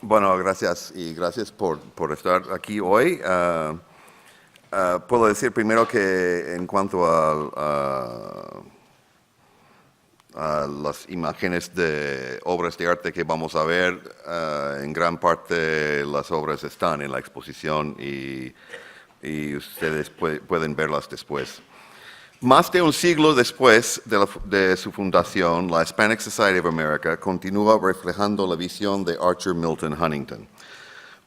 Bueno, gracias y gracias por estar aquí hoy. Puedo decir primero que en cuanto a las imágenes de obras de arte que vamos a ver, en gran parte las obras están en la exposición y ustedes pueden verlas después. Más de un siglo después de su fundación, la Hispanic Society of America continúa reflejando la visión de Archer Milton Huntington,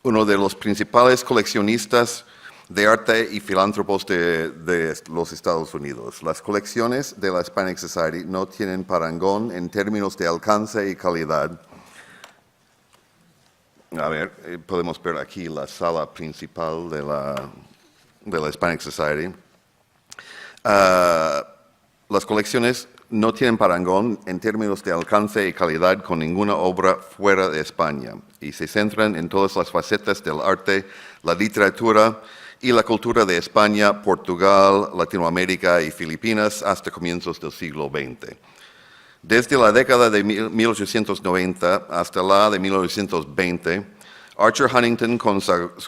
uno de los principales coleccionistas de arte y filántropos de los Estados Unidos. Las colecciones de la Hispanic Society no tienen parangón en términos de alcance y calidad. A ver, podemos ver aquí la sala principal de la Hispanic Society. Las colecciones no tienen parangón en términos de alcance y calidad con ninguna obra fuera de España y se centran en todas las facetas del arte, la literatura y la cultura de España, Portugal, Latinoamérica y Filipinas hasta comienzos del siglo XX. Desde la década de 1890 hasta la de 1920, Archer Huntington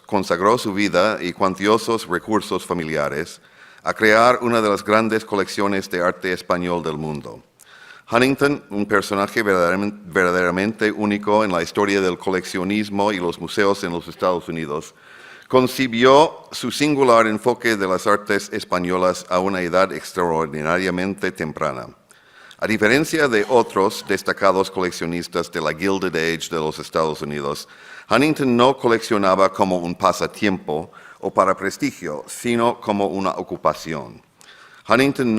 consagró su vida y cuantiosos recursos familiares a crear una de las grandes colecciones de arte español del mundo. Huntington, un personaje verdaderamente único en la historia del coleccionismo y los museos en los Estados Unidos, concibió su singular enfoque de las artes españolas a una edad extraordinariamente temprana. A diferencia de otros destacados coleccionistas de la Gilded Age de los Estados Unidos, Huntington no coleccionaba como un pasatiempo o para prestigio, sino como una ocupación. Huntington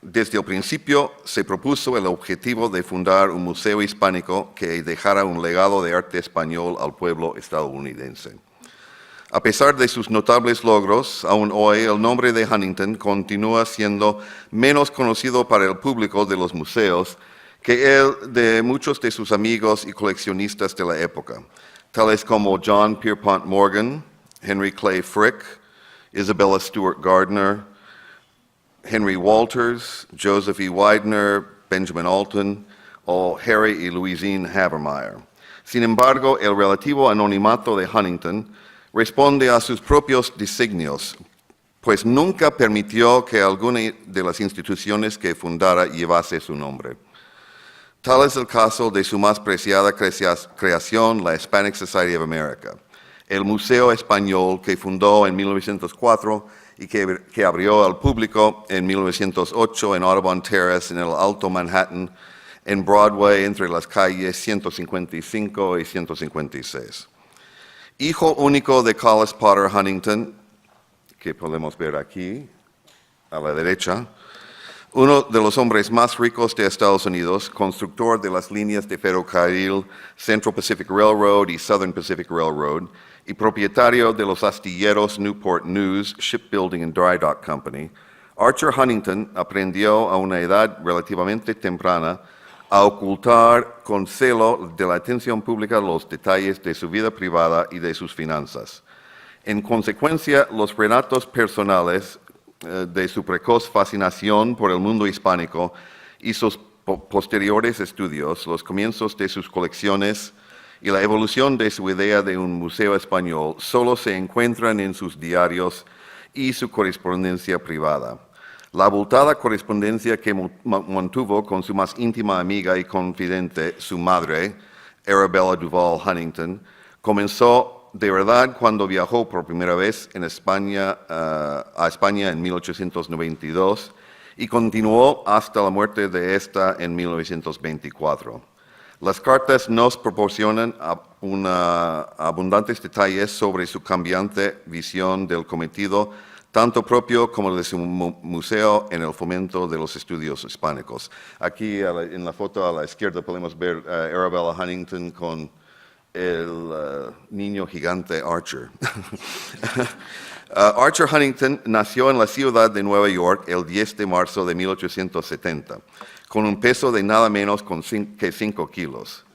desde el principio se propuso el objetivo de fundar un museo hispánico que dejara un legado de arte español al pueblo estadounidense. A pesar de sus notables logros, aún hoy el nombre de Huntington continúa siendo menos conocido para el público de los museos que el de muchos de sus amigos y coleccionistas de la época, tales como John Pierpont Morgan, Henry Clay Frick, Isabella Stewart Gardner, Henry Walters, Joseph E. Widener, Benjamin Alton o Harry y Louisine Havermeyer. Sin embargo, el relativo anonimato de Huntington responde a sus propios designios, pues nunca permitió que alguna de las instituciones que fundara llevase su nombre. Tal es el caso de su más preciada creación, la Hispanic Society of America, el Museo Español que fundó en 1904 y que abrió al público en 1908 en Audubon Terrace, en el Alto Manhattan, en Broadway, entre las calles 155 y 156. Hijo único de Collis Potter Huntington, que podemos ver aquí a la derecha, uno de los hombres más ricos de Estados Unidos, constructor de las líneas de ferrocarril Central Pacific Railroad y Southern Pacific Railroad, y propietario de los astilleros Newport News Shipbuilding and Dry Dock Company, Archer Huntington aprendió a una edad relativamente temprana a ocultar con celo de la atención pública los detalles de su vida privada y de sus finanzas. En consecuencia, los relatos personales de su precoz fascinación por el mundo hispánico y sus posteriores estudios, los comienzos de sus colecciones y la evolución de su idea de un museo español solo se encuentran en sus diarios y su correspondencia privada. La abultada correspondencia que mantuvo con su más íntima amiga y confidente, su madre, Arabella Duval Huntington, comenzó de verdad cuando viajó por primera vez a España en 1892 y continuó hasta la muerte de esta en 1924. Las cartas nos proporcionan abundantes detalles sobre su cambiante visión del cometido, tanto propio como de su museo en el fomento de los estudios hispánicos. Aquí en la foto a la izquierda podemos ver a Arabella Huntington con el niño gigante Archer. Archer Huntington nació en la ciudad de Nueva York el 10 de marzo de 1870, con un peso de nada menos que 5 kilos.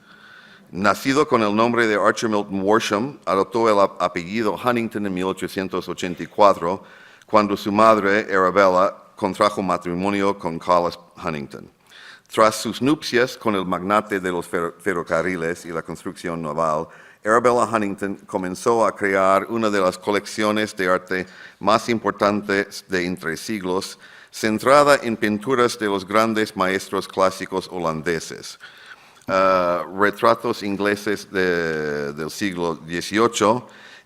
Nacido con el nombre de Archer Milton Worsham, adoptó el apellido Huntington en 1884, cuando su madre, Arabella, contrajo matrimonio con Collis Huntington. Tras sus nupcias con el magnate de los ferrocarriles y la construcción naval, Arabella Huntington comenzó a crear una de las colecciones de arte más importantes de entre siglos, centrada en pinturas de los grandes maestros clásicos holandeses, retratos ingleses del siglo XVIII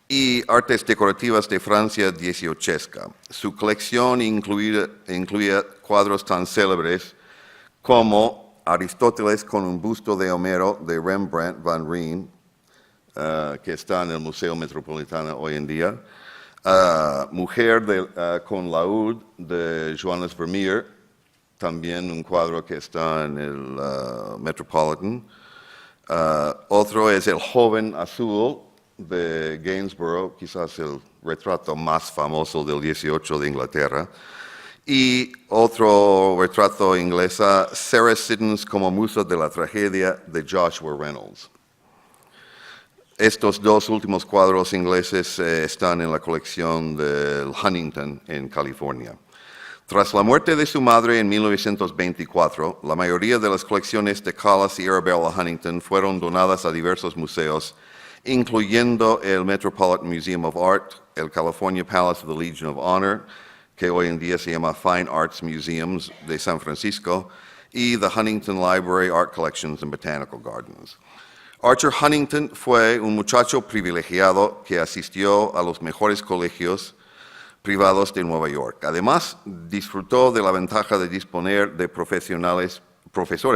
y artes decorativas de Francia dieciochesca. Su colección incluía cuadros tan célebres como Aristóteles con un busto de Homero de Rembrandt van Rijn, que está en el Museo Metropolitano hoy en día, Mujer con laúd de Johannes Vermeer, también un cuadro que está en el Metropolitan. Otro es El joven azul de Gainsborough, quizás el retrato más famoso del 18 de Inglaterra. Y otro retrato inglesa, Sarah Siddons como musa de la tragedia de Joshua Reynolds. Estos dos últimos cuadros ingleses están en la colección del Huntington en California. Tras la muerte de su madre en 1924, la mayoría de las colecciones de Callas y Arabella Huntington fueron donadas a diversos museos, incluyendo el Metropolitan Museum of Art, el California Palace of the Legion of Honor, que hoy en día se llama Fine Arts Museums de San Francisco, y the Huntington Library, Art Collections, and Botanical Gardens. Archer Huntington fue un muchacho privilegiado que asistió a los mejores colegios privados de Nueva York. Además, disfrutó de la ventaja de disponer de profesores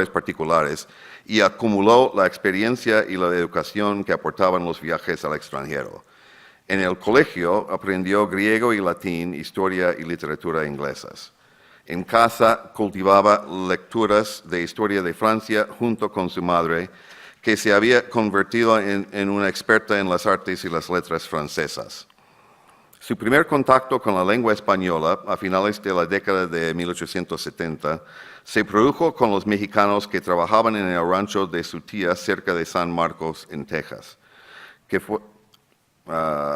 particulares y acumuló la experiencia y la educación que aportaban los viajes al extranjero. En el colegio aprendió griego y latín, historia y literatura inglesas. En casa cultivaba lecturas de historia de Francia junto con su madre, que se había convertido en una experta en las artes y las letras francesas. Su primer contacto con la lengua española, a finales de la década de 1870, se produjo con los mexicanos que trabajaban en el rancho de su tía cerca de San Marcos, en Texas,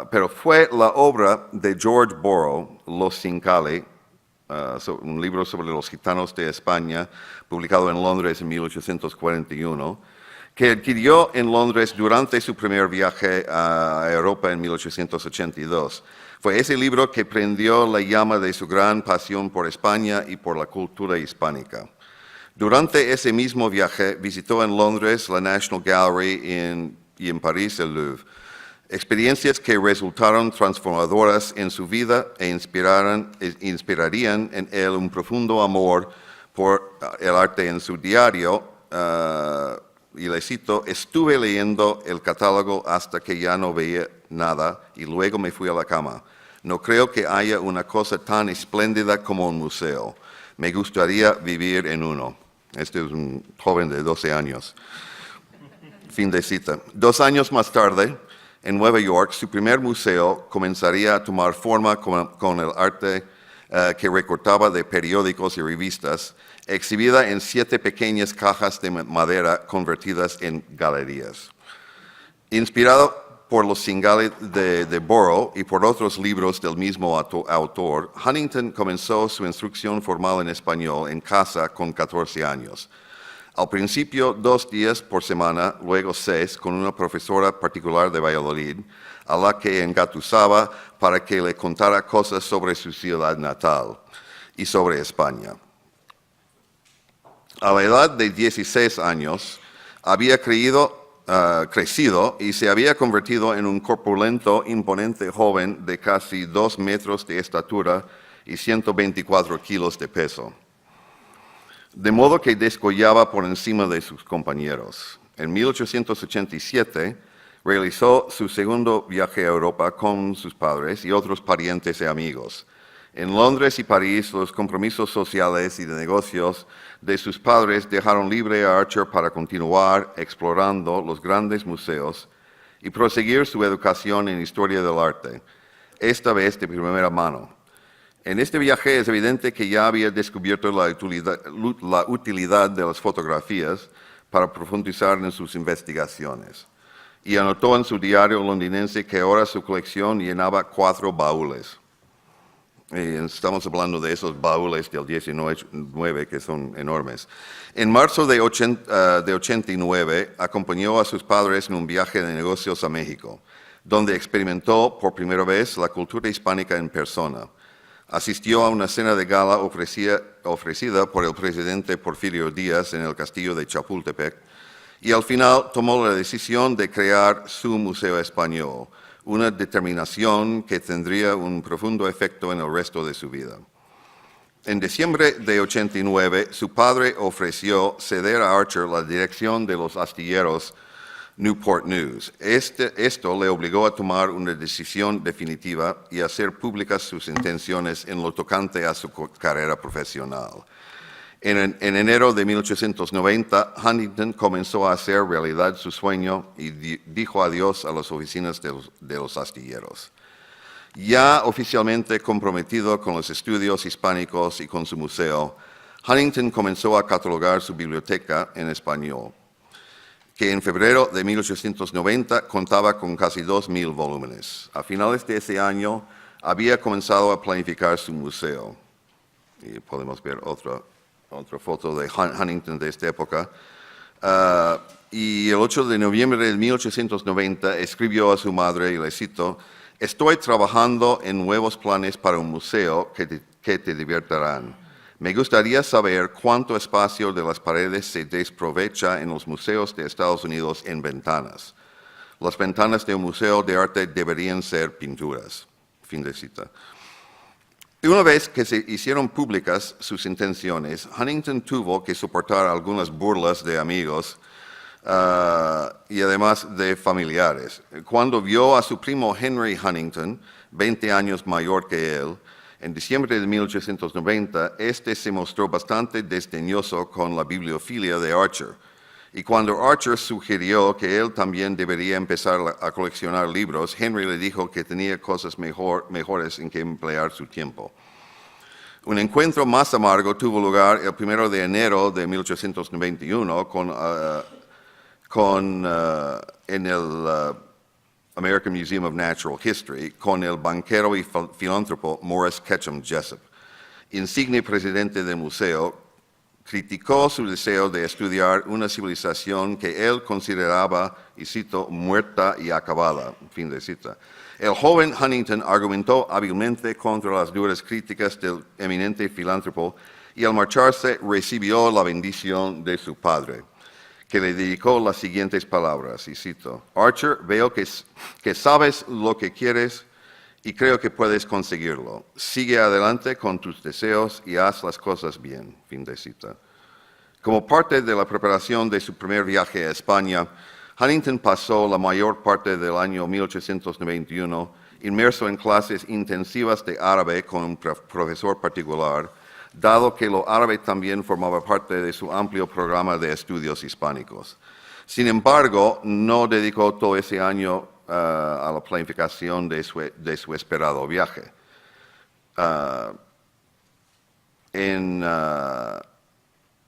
pero fue la obra de George Borrow, Los Cincali, un libro sobre los gitanos de España, publicado en Londres en 1841, que adquirió en Londres durante su primer viaje a Europa en 1882. Fue ese libro que prendió la llama de su gran pasión por España y por la cultura hispánica. Durante ese mismo viaje visitó en Londres la National Gallery y en París el Louvre, experiencias que resultaron transformadoras en su vida e inspirarían en él un profundo amor por el arte. En su diario, y le cito, estuve leyendo el catálogo hasta que ya no veía nada y luego me fui a la cama. No creo que haya una cosa tan espléndida como un museo. Me gustaría vivir en uno. Este es un joven de 12 años. Fin de cita. 2 años más tarde, en Nueva York, su primer museo comenzaría a tomar forma con el arte que recortaba de periódicos y revistas, exhibida en 7 pequeñas cajas de madera convertidas en galerías. Inspirado por los Cincali de Borrow y por otros libros del mismo autor, Huntington comenzó su instrucción formal en español en casa con 14 años. Al principio 2 días por semana, luego 6, con una profesora particular de Valladolid, a la que engatusaba para que le contara cosas sobre su ciudad natal y sobre España. A la edad de 16 años, había crecido y se había convertido en un corpulento, imponente joven de casi 2 metros de estatura y 124 kilos de peso. De modo que descollaba por encima de sus compañeros. En 1887 realizó su segundo viaje a Europa con sus padres y otros parientes y amigos. En Londres y París, los compromisos sociales y de negocios de sus padres dejaron libre a Archer para continuar explorando los grandes museos y proseguir su educación en historia del arte, esta vez de primera mano. En este viaje es evidente que ya había descubierto la utilidad de las fotografías para profundizar en sus investigaciones, y anotó en su diario londinense que ahora su colección llenaba 4 baúles. Estamos hablando de esos baúles del 19 que son enormes. En marzo de 89 acompañó a sus padres en un viaje de negocios a México, donde experimentó por primera vez la cultura hispánica en persona. Asistió a una cena de gala ofrecida por el presidente Porfirio Díaz en el castillo de Chapultepec y al final tomó la decisión de crear su Museo Español, una determinación que tendría un profundo efecto en el resto de su vida. En diciembre de 89, su padre ofreció ceder a Archer la dirección de los astilleros Newport News. Esto le obligó a tomar una decisión definitiva y a hacer públicas sus intenciones en lo tocante a su carrera profesional. En enero de 1890, Huntington comenzó a hacer realidad su sueño y dijo adiós a las oficinas de los astilleros. Ya oficialmente comprometido con los estudios hispánicos y con su museo, Huntington comenzó a catalogar su biblioteca en español, que en febrero de 1890 contaba con casi 2,000 volúmenes. A finales de ese año había comenzado a planificar su museo. Y podemos ver otra foto de Huntington de esta época. Y el 8 de noviembre de 1890 escribió a su madre, y le cito, «Estoy trabajando en nuevos planes para un museo que te divertirán. Me gustaría saber cuánto espacio de las paredes se desaprovecha en los museos de Estados Unidos en ventanas. Las ventanas de un museo de arte deberían ser pinturas». Fin de cita. Y una vez que se hicieron públicas sus intenciones, Huntington tuvo que soportar algunas burlas de amigos y además de familiares. Cuando vio a su primo Henry Huntington, 20 años mayor que él, en diciembre de 1890, este se mostró bastante desdeñoso con la bibliofilia de Archer. Y cuando Archer sugirió que él también debería empezar a coleccionar libros, Henry le dijo que tenía cosas mejores en que emplear su tiempo. Un encuentro más amargo tuvo lugar el 1 de enero de 1891 en el American Museum of Natural History con el banquero y filántropo Morris Ketchum Jessup. Insigne presidente del museo, criticó su deseo de estudiar una civilización que él consideraba, y cito, muerta y acabada, fin de cita. El joven Huntington argumentó hábilmente contra las duras críticas del eminente filántropo y al marcharse recibió la bendición de su padre, que le dedicó las siguientes palabras, y cito, «Archer, veo que sabes lo que quieres y creo que puedes conseguirlo. Sigue adelante con tus deseos y haz las cosas bien». Fin de cita. Como parte de la preparación de su primer viaje a España, Huntington pasó la mayor parte del año 1891 inmerso en clases intensivas de árabe con un profesor particular, dado que lo árabe también formaba parte de su amplio programa de estudios hispánicos. Sin embargo, no dedicó todo ese año a la planificación de su esperado viaje. En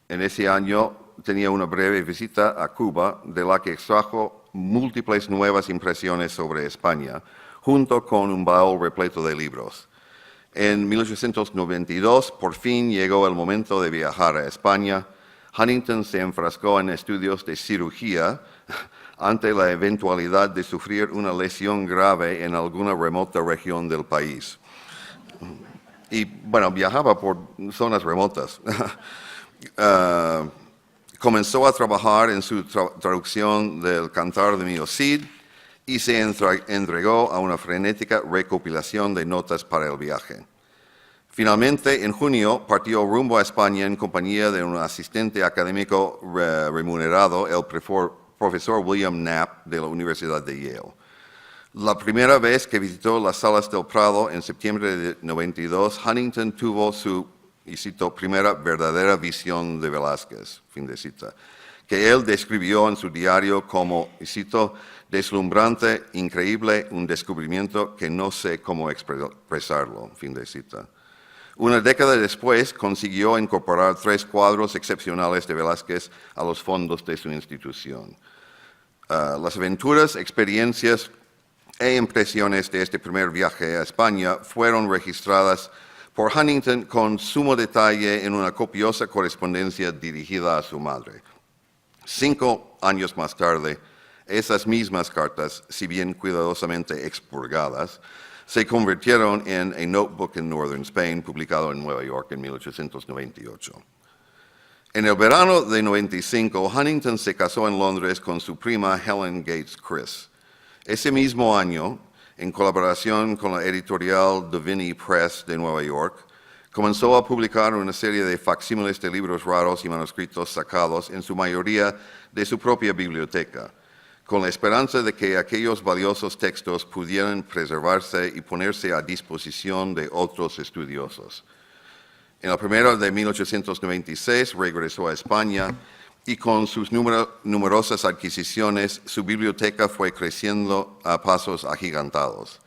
ese año tenía una breve visita a Cuba, de la que extrajo múltiples nuevas impresiones sobre España, junto con un baúl repleto de libros. En 1892, por fin llegó el momento de viajar a España. Huntington se enfrascó en estudios de cirugía ante la eventualidad de sufrir una lesión grave en alguna remota región del país. Y, bueno, viajaba por zonas remotas. Comenzó a trabajar en su traducción del Cantar de Mio Cid y se entregó a una frenética recopilación de notas para el viaje. Finalmente, en junio, partió rumbo a España en compañía de un asistente académico remunerado, el profesor William Knapp de la Universidad de Yale. La primera vez que visitó las salas del Prado en septiembre de 92, Huntington tuvo su, y cito, primera verdadera visión de Velázquez, fin de cita, que él describió en su diario como, y cito, deslumbrante, increíble, un descubrimiento que no sé cómo expresarlo, fin de cita. Una década después consiguió incorporar 3 cuadros excepcionales de Velázquez a los fondos de su institución. Las aventuras, experiencias e impresiones de este primer viaje a España fueron registradas por Huntington con sumo detalle en una copiosa correspondencia dirigida a su madre. 5 años más tarde, esas mismas cartas, si bien cuidadosamente expurgadas, se convirtieron en A Notebook in Northern Spain, publicado en Nueva York en 1898. En el verano de 95, Huntington se casó en Londres con su prima Helen Gates Chris. Ese mismo año, en colaboración con la editorial Davini Press de Nueva York, comenzó a publicar una serie de facsímiles de libros raros y manuscritos sacados, en su mayoría de su propia biblioteca, con la esperanza de que aquellos valiosos textos pudieran preservarse y ponerse a disposición de otros estudiosos. En la primera de 1896 regresó a España y con sus numerosas adquisiciones su biblioteca fue creciendo a pasos agigantados.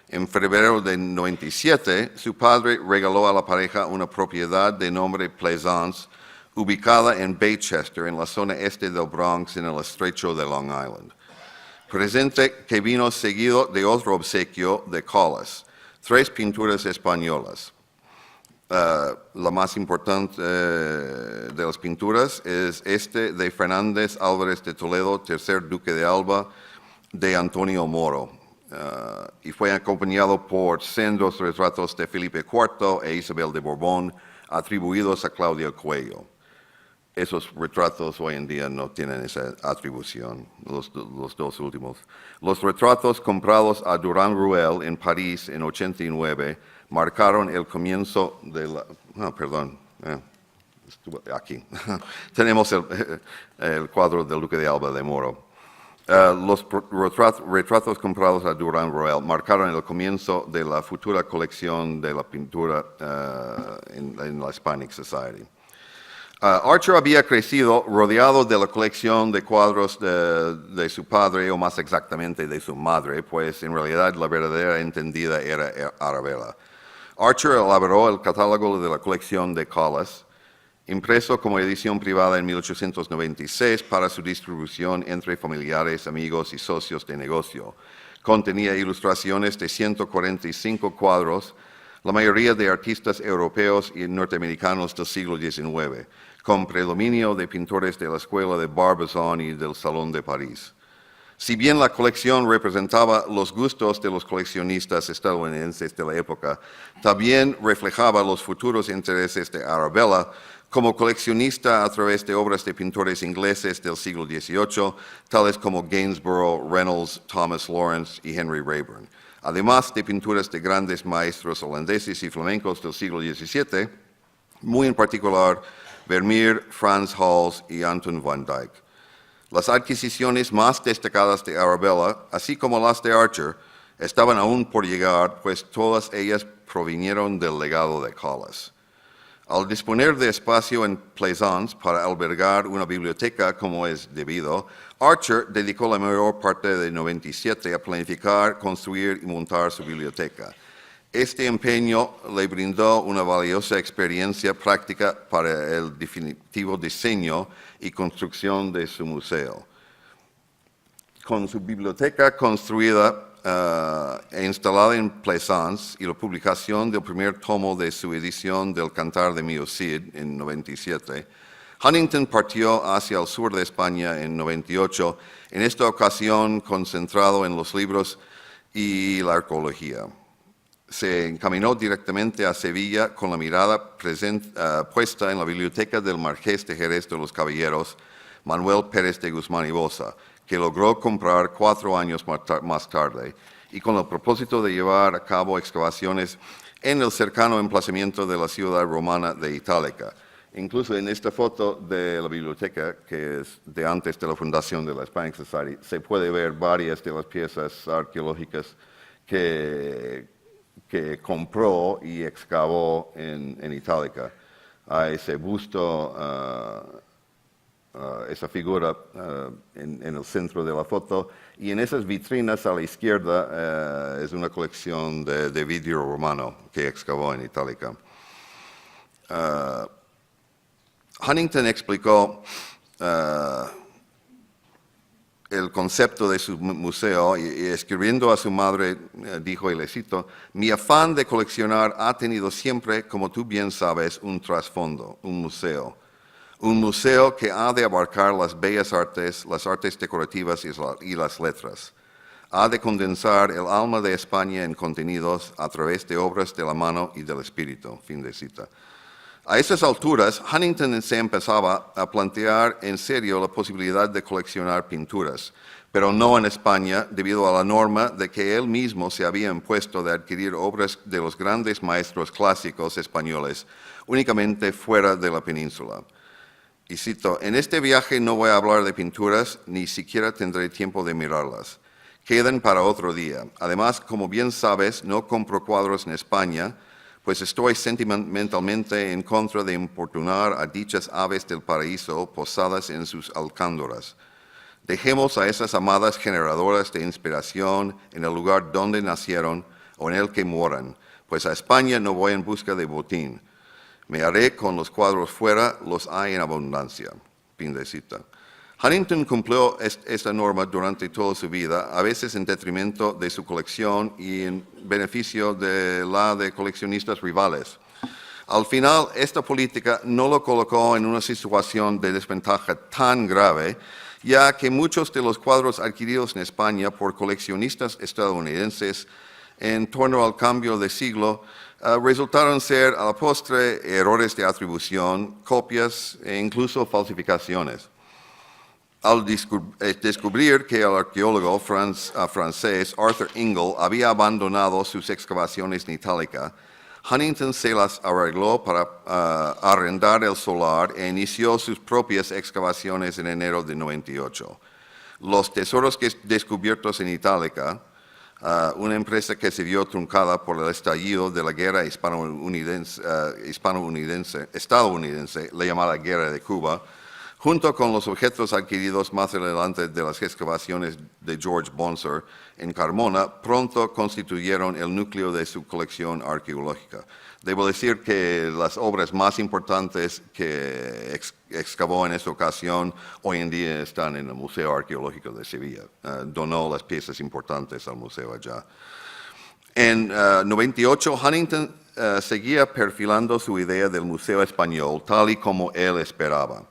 En febrero de 97, su padre regaló a la pareja una propiedad de nombre Plaisance, ubicada en Baychester, en la zona este del Bronx, en el estrecho de Long Island. Presente que vino seguido de otro obsequio de Collis, 3 pinturas españolas. La más importante de las pinturas es de Fernández Álvarez de Toledo, tercer duque de Alba, de Antonio Moro, y fue acompañado por sendos retratos de Felipe IV e Isabel de Borbón, atribuidos a Claudia Cuello. Esos retratos hoy en día no tienen esa atribución, los dos últimos. Los retratos comprados a Durand Ruel en París en 89 marcaron el comienzo de la... aquí. Tenemos el cuadro del Duque de Alba de Moro. Los retratos comprados a Durand Ruel marcaron el comienzo de la futura colección de la pintura en la Hispanic Society. Archer había crecido rodeado de la colección de cuadros de su padre, o más exactamente de su madre, pues en realidad la verdadera entendida era Arabella. Archer elaboró el catálogo de la colección de Collis, impreso como edición privada en 1896 para su distribución entre familiares, amigos y socios de negocio. Contenía ilustraciones de 145 cuadros, la mayoría de artistas europeos y norteamericanos del siglo XIX, con predominio de pintores de la escuela de Barbizon y del Salón de París. Si bien la colección representaba los gustos de los coleccionistas estadounidenses de la época, también reflejaba los futuros intereses de Arabella como coleccionista a través de obras de pintores ingleses del siglo XVIII, tales como Gainsborough, Reynolds, Thomas Lawrence y Henry Raeburn, además de pinturas de grandes maestros holandeses y flamencos del siglo XVII, muy en particular Vermeer, Frans Hals y Anton van Dyck. Las adquisiciones más destacadas de Arabella, así como las de Archer, estaban aún por llegar, pues todas ellas provinieron del legado de Collis. Al disponer de espacio en Plaisance para albergar una biblioteca como es debido, Archer dedicó la mayor parte de 97 a planificar, construir y montar su biblioteca. Este empeño le brindó una valiosa experiencia práctica para el definitivo diseño y construcción de su museo. Con su biblioteca construida e instalada en Plaisance y la publicación del primer tomo de su edición del Cantar de Mio Cid en 97, Huntington partió hacia el sur de España en 98, en esta ocasión concentrado en los libros y la arqueología. Se encaminó directamente a Sevilla con la mirada puesta en la biblioteca del Marqués de Jerez de los Caballeros, Manuel Pérez de Guzmán y Boza, que logró comprar 4 años más tarde, y con el propósito de llevar a cabo excavaciones en el cercano emplazamiento de la ciudad romana de Itálica. Incluso en esta foto de la biblioteca, que es de antes de la fundación de la Hispanic Society, se puede ver varias de las piezas arqueológicas que compró y excavó en Itálica. Hay ese busto, esa figura en el centro de la foto, y en esas vitrinas a la izquierda es una colección de vidrio romano que excavó en Itálica. Huntington explicó el concepto de su museo y escribiendo a su madre dijo, y le cito, mi afán de coleccionar ha tenido siempre, como tú bien sabes, un trasfondo, un museo que ha de abarcar las bellas artes, las artes decorativas y las letras. Ha de condensar el alma de España en contenidos a través de obras de la mano y del espíritu. Fin de cita. A esas alturas, Huntington se empezaba a plantear en serio la posibilidad de coleccionar pinturas, pero no en España, debido a la norma de que él mismo se había impuesto de adquirir obras de los grandes maestros clásicos españoles únicamente fuera de la península. Y cito, en este viaje no voy a hablar de pinturas, ni siquiera tendré tiempo de mirarlas. Quedan para otro día. Además, como bien sabes, no compro cuadros en España, pues estoy sentimentalmente en contra de importunar a dichas aves del paraíso posadas en sus alcándoras. Dejemos a esas amadas generadoras de inspiración en el lugar donde nacieron o en el que moran, pues a España no voy en busca de botín. Me haré con los cuadros fuera, los hay en abundancia. Fin de cita. Huntington cumplió esta norma durante toda su vida, a veces en detrimento de su colección y en beneficio de la de coleccionistas rivales. Al final, esta política no lo colocó en una situación de desventaja tan grave, ya que muchos de los cuadros adquiridos en España por coleccionistas estadounidenses en torno al cambio de siglo resultaron ser a la postre errores de atribución, copias e incluso falsificaciones. Al descubrir que el arqueólogo francés Arthur Ingle había abandonado sus excavaciones en Itálica, Huntington se las arregló para arrendar el solar e inició sus propias excavaciones en enero de 98. Los tesoros descubiertos en Itálica, una empresa que se vio truncada por el estallido de la guerra estadounidense, la llamada Guerra de Cuba, junto con los objetos adquiridos más adelante de las excavaciones de George Bonsor en Carmona, pronto constituyeron el núcleo de su colección arqueológica. Debo decir que las obras más importantes que excavó en esta ocasión hoy en día están en el Museo Arqueológico de Sevilla. Donó las piezas importantes al museo allá. En 98, Huntington seguía perfilando su idea del Museo Español tal y como él esperaba.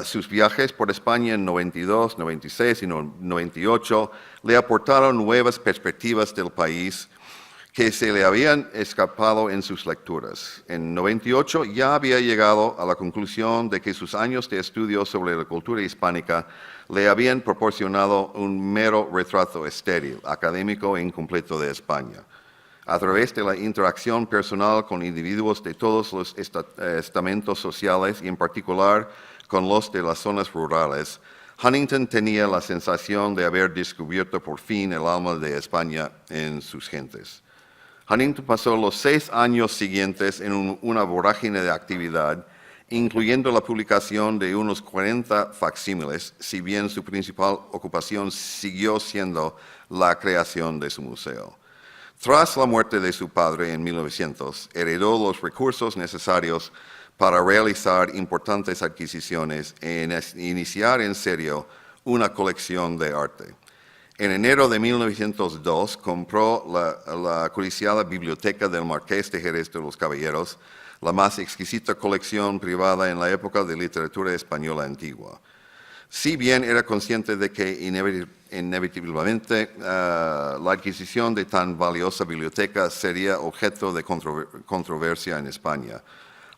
Sus viajes por España en 92, 96 y 98 le aportaron nuevas perspectivas del país que se le habían escapado en sus lecturas. En 98 ya había llegado a la conclusión de que sus años de estudio sobre la cultura hispánica le habían proporcionado un mero retrato estéril, académico e incompleto de España. A través de la interacción personal con individuos de todos los estamentos sociales y en particular con los de las zonas rurales, Huntington tenía la sensación de haber descubierto por fin el alma de España en sus gentes. Huntington pasó los 6 años siguientes en una vorágine de actividad, incluyendo la publicación de unos 40 facsímiles, si bien su principal ocupación siguió siendo la creación de su museo. Tras la muerte de su padre en 1900, heredó los recursos necesarios para realizar importantes adquisiciones e iniciar en serio una colección de arte. En enero de 1902 compró la codiciada Biblioteca del Marqués de Jerez de los Caballeros, la más exquisita colección privada en la época de literatura española antigua. Si bien era consciente de que inevitablemente la adquisición de tan valiosa biblioteca sería objeto de controversia en España,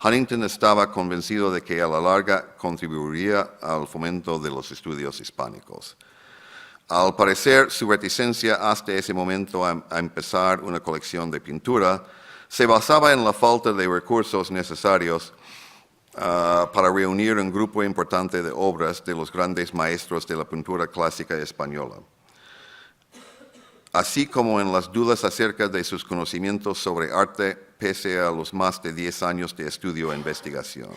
Huntington estaba convencido de que a la larga contribuiría al fomento de los estudios hispánicos. Al parecer, su reticencia hasta ese momento a empezar una colección de pintura se basaba en la falta de recursos necesarios para reunir un grupo importante de obras de los grandes maestros de la pintura clásica española, así como en las dudas acerca de sus conocimientos sobre arte pese a los más de 10 años de estudio e investigación.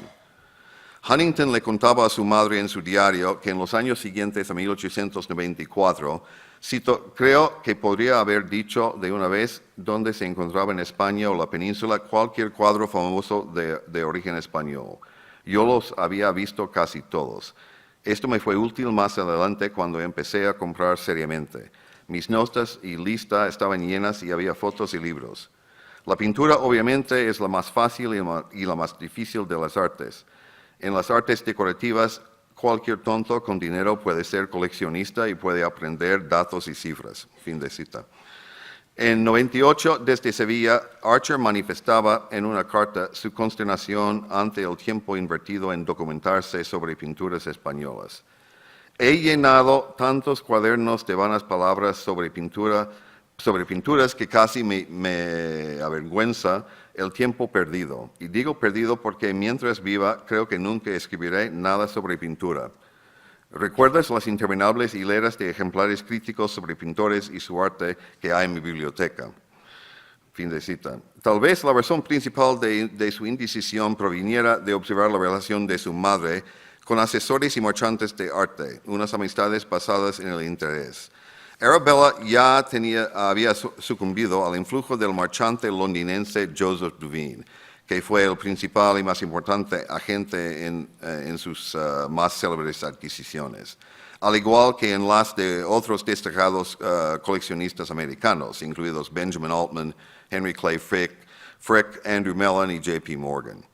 Huntington le contaba a su madre en su diario que en los años siguientes a 1894, cito, creo que podría haber dicho de una vez dónde se encontraba en España o la península cualquier cuadro famoso de origen español. Yo los había visto casi todos. Esto me fue útil más adelante cuando empecé a comprar seriamente. Mis notas y lista estaban llenas y había fotos y libros. La pintura obviamente es la más fácil y la más difícil de las artes. En las artes decorativas, cualquier tonto con dinero puede ser coleccionista y puede aprender datos y cifras. Fin de cita. En 98, desde Sevilla, Archer manifestaba en una carta su consternación ante el tiempo invertido en documentarse sobre pinturas españolas. He llenado tantos cuadernos de vanas palabras sobre pinturas que casi me avergüenza el tiempo perdido. Y digo perdido porque mientras viva creo que nunca escribiré nada sobre pintura. ¿Recuerdas las interminables hileras de ejemplares críticos sobre pintores y su arte que hay en mi biblioteca? Fin de cita. Tal vez la razón principal de su indecisión proviniera de observar la relación de su madre con asesores y marchantes de arte, unas amistades basadas en el interés. Arabella ya había sucumbido al influjo del marchante londinense Joseph Duveen, que fue el principal y más importante agente en sus más célebres adquisiciones, al igual que en las de otros destacados coleccionistas americanos, incluidos Benjamin Altman, Henry Clay Frick, Andrew Mellon y J.P. Morgan.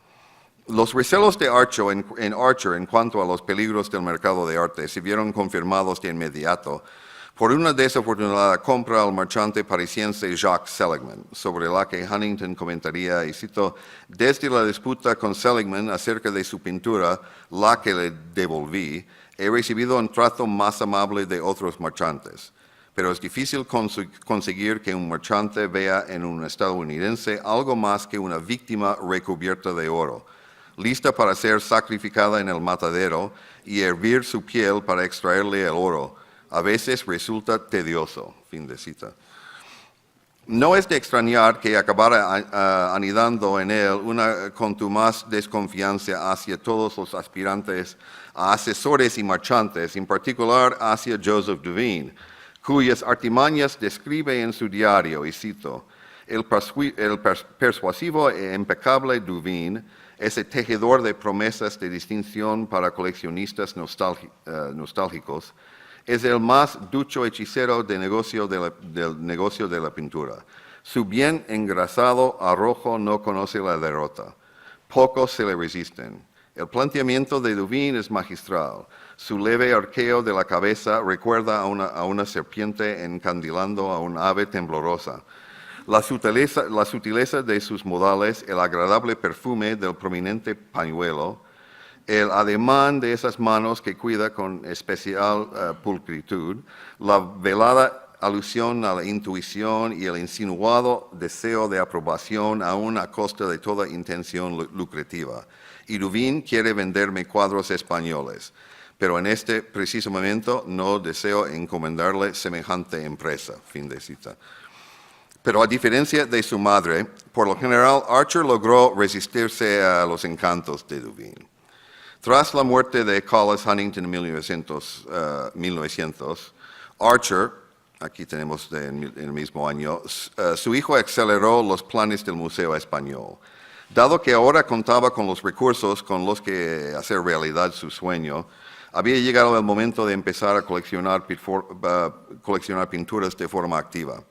Los recelos de Archer en cuanto a los peligros del mercado de arte se vieron confirmados de inmediato por una desafortunada compra al marchante parisiense Jacques Seligman, sobre la que Huntington comentaría, y cito, desde la disputa con Seligman acerca de su pintura, la que le devolví, he recibido un trato más amable de otros marchantes. Pero es difícil conseguir que un marchante vea en un estadounidense algo más que una víctima recubierta de oro, lista para ser sacrificada en el matadero y hervir su piel para extraerle el oro. A veces resulta tedioso. Fin de cita. No es de extrañar que acabara anidando en él una contumaz desconfianza hacia todos los aspirantes a asesores y marchantes, en particular hacia Joseph Duveen, cuyas artimañas describe en su diario, y cito, el persuasivo e impecable Duveen, ese tejedor de promesas de distinción para coleccionistas nostálgicos, es el más ducho hechicero del negocio de la pintura. Su bien engrasado arrojo no conoce la derrota. Pocos se le resisten. El planteamiento de Duveen es magistral. Su leve arqueo de la cabeza recuerda a una serpiente encandilando a un ave temblorosa. La sutileza de sus modales, el agradable perfume del prominente pañuelo, el ademán de esas manos que cuida con especial pulcritud, la velada alusión a la intuición y el insinuado deseo de aprobación aún a costa de toda intención lucrativa. Y Duveen quiere venderme cuadros españoles, pero en este preciso momento no deseo encomendarle semejante empresa. Fin de cita. Pero a diferencia de su madre, por lo general Archer logró resistirse a los encantos de Duveen. Tras la muerte de Collis Huntington en 1900, Archer, aquí tenemos en el mismo año, su hijo aceleró los planes del Museo Español. Dado que ahora contaba con los recursos con los que hacer realidad su sueño, había llegado el momento de empezar a coleccionar pinturas de forma activa.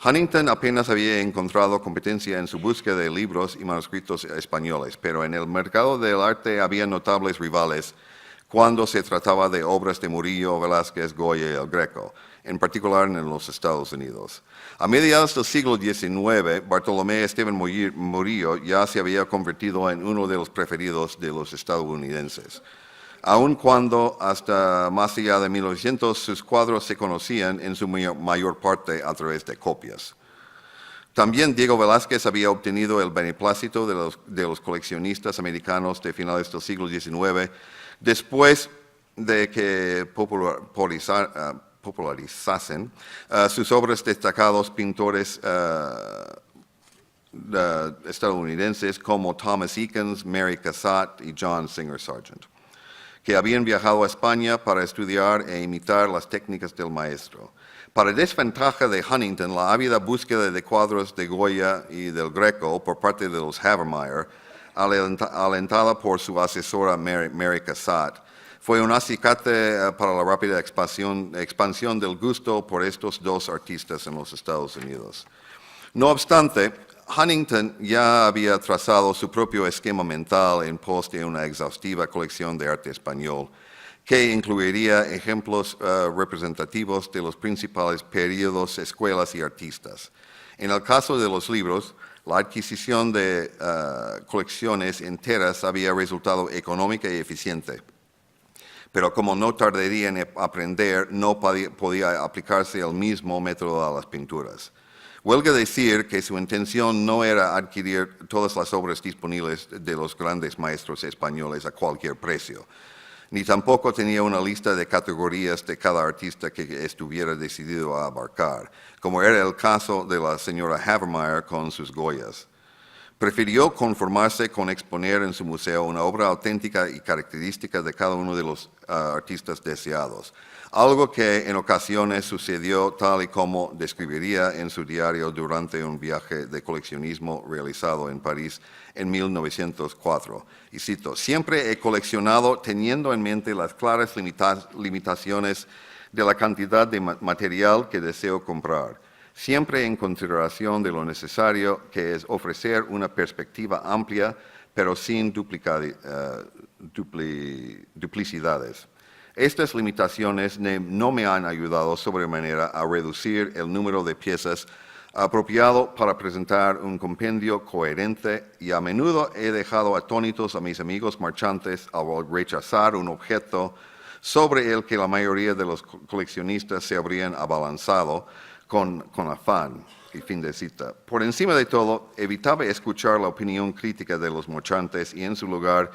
Huntington apenas había encontrado competencia en su búsqueda de libros y manuscritos españoles, pero en el mercado del arte había notables rivales cuando se trataba de obras de Murillo, Velázquez, Goya y El Greco, en particular en los Estados Unidos. A mediados del siglo XIX, Bartolomé Esteban Murillo ya se había convertido en uno de los preferidos de los estadounidenses, aun cuando hasta más allá de 1900 sus cuadros se conocían en su mayor parte a través de copias. También Diego Velázquez había obtenido el beneplácito de los coleccionistas americanos de finales del siglo XIX, después de que popularizasen sus obras destacados pintores estadounidenses como Thomas Eakins, Mary Cassatt y John Singer Sargent, que habían viajado a España para estudiar e imitar las técnicas del maestro. Para desventaja de Huntington, la ávida búsqueda de cuadros de Goya y del Greco por parte de los Havemeyer, alentada por su asesora Mary Cassatt, Fue un acicate para la rápida expansión del gusto por estos dos artistas en los Estados Unidos. No obstante, Huntington ya había trazado su propio esquema mental en pos de una exhaustiva colección de arte español, que incluiría ejemplos representativos de los principales períodos, escuelas y artistas. En el caso de los libros, la adquisición de colecciones enteras había resultado económica y eficiente, pero como no tardaría en aprender, no podía aplicarse el mismo método a las pinturas. Huelga decir que su intención no era adquirir todas las obras disponibles de los grandes maestros españoles a cualquier precio, ni tampoco tenía una lista de categorías de cada artista que estuviera decidido a abarcar, como era el caso de la señora Havemeyer con sus Goyas. Prefirió conformarse con exponer en su museo una obra auténtica y característica de cada uno de los artistas deseados, algo que en ocasiones sucedió tal y como describiría en su diario durante un viaje de coleccionismo realizado en París en 1904. Y cito: "Siempre he coleccionado teniendo en mente las claras limitaciones de la cantidad de material que deseo comprar, siempre en consideración de lo necesario que es ofrecer una perspectiva amplia, pero sin duplicidades. Estas limitaciones no me han ayudado sobremanera a reducir el número de piezas apropiado para presentar un compendio coherente, y a menudo he dejado atónitos a mis amigos marchantes al rechazar un objeto sobre el que la mayoría de los coleccionistas se habrían abalanzado con afán". Y fin de cita. Por encima de todo, evitaba escuchar la opinión crítica de los marchantes y en su lugar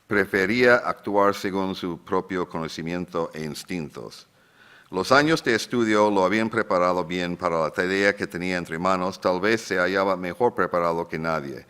prefería actuar según su propio conocimiento e instintos. Los años de estudio lo habían preparado bien para la tarea que tenía entre manos, tal vez se hallaba mejor preparado que nadie.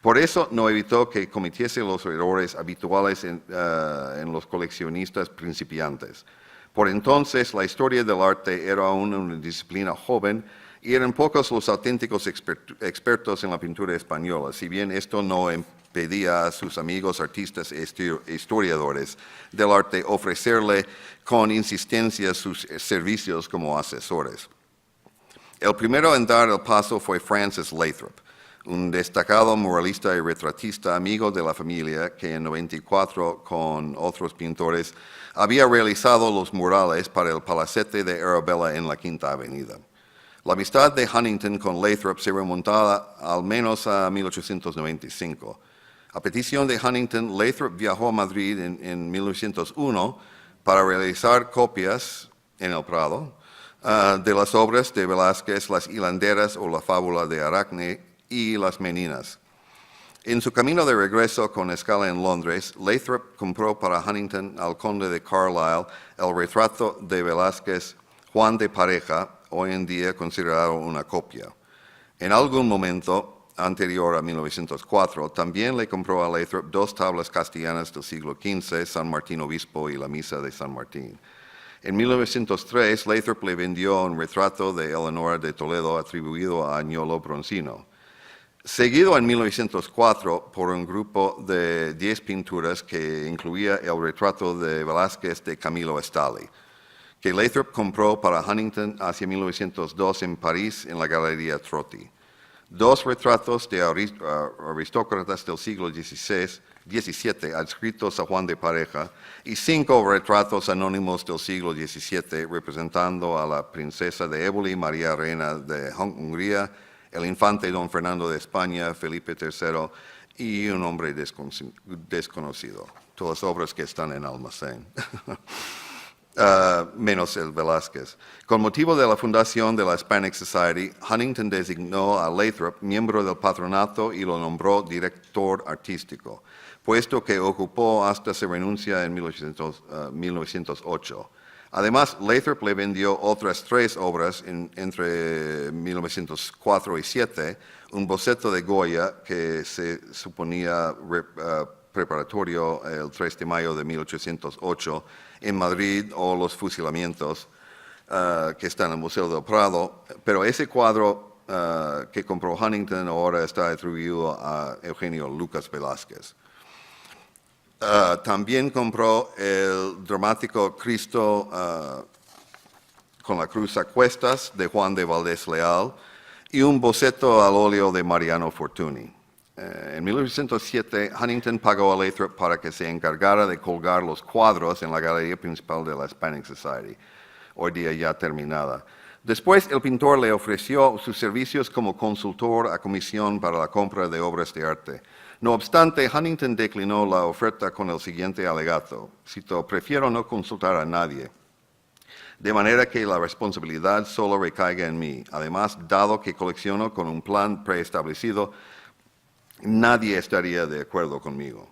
Por eso no evitó que cometiese los errores habituales en los coleccionistas principiantes. Por entonces, la historia del arte era aún una disciplina joven y eran pocos los auténticos expertos en la pintura española, si bien esto no impedía a sus amigos artistas e historiadores del arte ofrecerle con insistencia sus servicios como asesores. El primero en dar el paso fue Francis Lathrop, un destacado muralista y retratista amigo de la familia que en 94, con otros pintores, había realizado los murales para el palacete de Arabella en la Quinta Avenida. La amistad de Huntington con Lathrop se remontaba al menos a 1895. A petición de Huntington, Lathrop viajó a Madrid en 1901 para realizar copias en el Prado de las obras de Velázquez, Las Hilanderas o La Fábula de Aracne y Las Meninas. En su camino de regreso con escala en Londres, Lathrop compró para Huntington al conde de Carlisle el retrato de Velázquez, Juan de Pareja, hoy en día considerado una copia. En algún momento anterior a 1904, también le compró a Lathrop dos tablas castellanas del siglo XV, San Martín Obispo y la Misa de San Martín. En 1903, Lathrop le vendió un retrato de Eleonora de Toledo atribuido a Agnolo Bronzino. Seguido en 1904 por un grupo de 10 pinturas que incluía el retrato de Velázquez de Camilo Estali, que Lathrop compró para Huntington hacia 1902 en París en la Galería Trotti. Dos retratos de aristócratas del siglo XVII adscritos a Juan de Pareja y 5 retratos anónimos del siglo XVII representando a la princesa de Éboli, María Reina de Hungría, el infante don Fernando de España, Felipe III y un hombre desconocido. Todas obras que están en almacén. Menos el Velázquez. Con motivo de la fundación de la Hispanic Society, Huntington designó a Lathrop miembro del patronato y lo nombró director artístico, puesto que ocupó hasta su renuncia en 1908. Además, Lathrop le vendió otras 3 obras entre 1904 y 1907, un boceto de Goya que se suponía preparatorio el 3 de mayo de 1808 en Madrid, o Los fusilamientos que están en el Museo del Prado, pero ese cuadro que compró Huntington ahora está atribuido a Eugenio Lucas Velázquez. También compró el dramático Cristo con la cruz a cuestas de Juan de Valdés Leal y un boceto al óleo de Mariano Fortuny. En 1907, Huntington pagó a Lathrop para que se encargara de colgar los cuadros en la galería principal de la Hispanic Society, hoy día ya terminada. Después, el pintor le ofreció sus servicios como consultor a comisión para la compra de obras de arte. No obstante, Huntington declinó la oferta con el siguiente alegato. Cito: prefiero no consultar a nadie, de manera que la responsabilidad solo recaiga en mí. Además, dado que colecciono con un plan preestablecido, nadie estaría de acuerdo conmigo.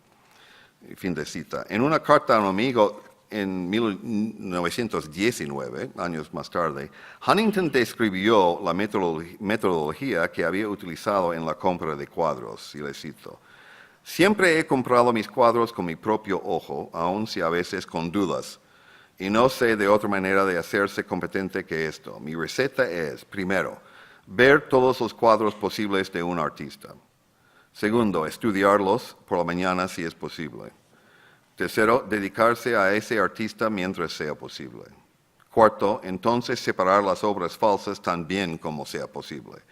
Fin de cita. En una carta a un amigo en 1919, años más tarde, Huntington describió la metodología que había utilizado en la compra de cuadros, y le cito: siempre he comprado mis cuadros con mi propio ojo, aun si a veces con dudas, y no sé de otra manera de hacerse competente que esto. Mi receta es, primero, ver todos los cuadros posibles de un artista. Segundo, estudiarlos por la mañana si es posible. Tercero, dedicarse a ese artista mientras sea posible. Cuarto, entonces separar las obras falsas tan bien como sea posible.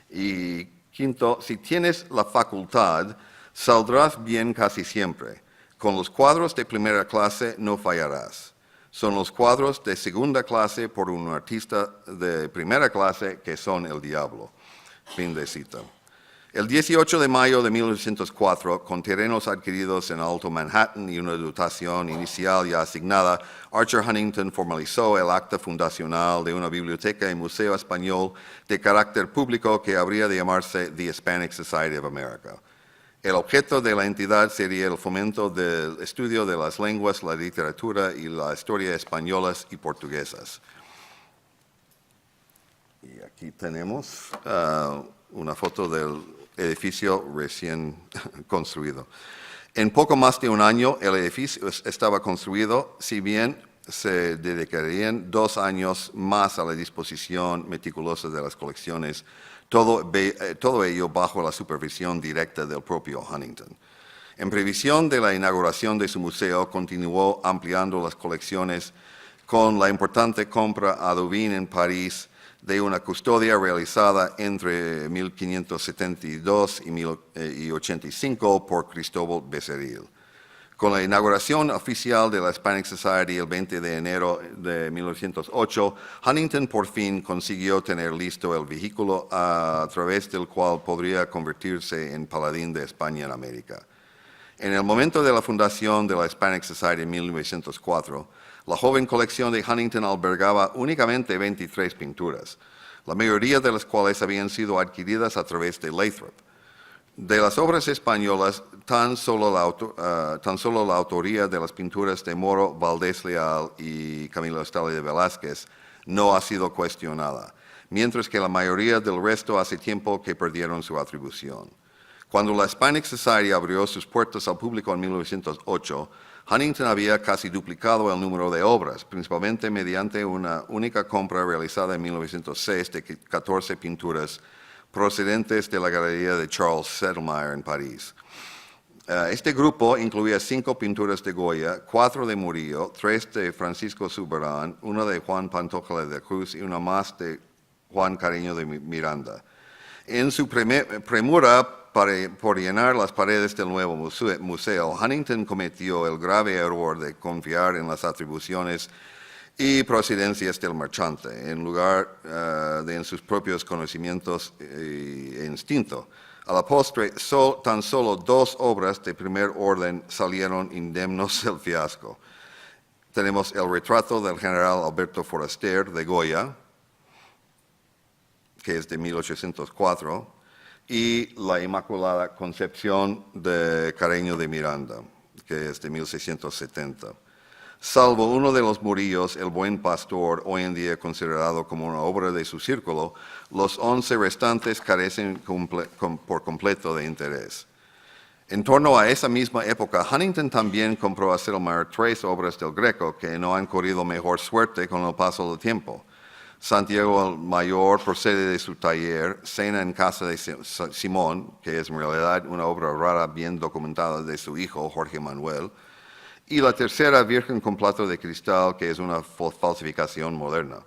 Y quinto, si tienes la facultad, saldrás bien casi siempre. Con los cuadros de primera clase no fallarás. Son los cuadros de segunda clase por un artista de primera clase que son el diablo. Fin de cita. El 18 de mayo de 1904, con terrenos adquiridos en Alto Manhattan y una dotación inicial ya asignada, Archer Huntington formalizó el acta fundacional de una biblioteca y museo español de carácter público que habría de llamarse The Hispanic Society of America. El objeto de la entidad sería el fomento del estudio de las lenguas, la literatura y la historia españolas y portuguesas. Y aquí tenemos una foto del edificio recién construido. En poco más de un año el edificio estaba construido, si bien se dedicarían 2 años más a la disposición meticulosa de las colecciones, todo ello bajo la supervisión directa del propio Huntington. En previsión de la inauguración de su museo, continuó ampliando las colecciones con la importante compra a Deauville en París de una custodia realizada entre 1572 y 1085 por Cristóbal Becerril. Con la inauguración oficial de la Hispanic Society el 20 de enero de 1908, Huntington por fin consiguió tener listo el vehículo a través del cual podría convertirse en paladín de España en América. En el momento de la fundación de la Hispanic Society en 1904, la joven colección de Huntington albergaba únicamente 23 pinturas, la mayoría de las cuales habían sido adquiridas a través de Lathrop. De las obras españolas, tan solo la autoría de las pinturas de Moro Valdés Leal y Camilo Estali de Velázquez no ha sido cuestionada, mientras que la mayoría del resto hace tiempo que perdieron su atribución. Cuando la Hispanic Society abrió sus puertas al público en 1908, Huntington había casi duplicado el número de obras, principalmente mediante una única compra realizada en 1906 de 14 pinturas procedentes de la galería de Charles Sedlmayr en París. Este grupo incluía 5 pinturas de Goya, 4 de Murillo, 3 de Francisco Zurbarán, una de Juan Pantoja de la Cruz y una más de Juan Carreño de Miranda. En su premura por llenar las paredes del nuevo museo, Huntington cometió el grave error de confiar en las atribuciones y procedencias del marchante, en lugar de en sus propios conocimientos e instinto. A la postre, tan solo 2 obras de primer orden salieron indemnos del fiasco. Tenemos el retrato del general Alberto Foraster de Goya, que es de 1804, y la Inmaculada Concepción de Carreño de Miranda, que es de 1670. Salvo uno de los Murillos, El Buen Pastor, hoy en día considerado como una obra de su círculo, los 11 restantes carecen por completo de interés. En torno a esa misma época, Huntington también compró a Sedlmayr 3 obras del Greco que no han corrido mejor suerte con el paso del tiempo. Santiago el Mayor procede de su taller, Cena en casa de Simón, que es en realidad una obra rara bien documentada de su hijo, Jorge Manuel, y la tercera, Virgen con plato de cristal, que es una falsificación moderna.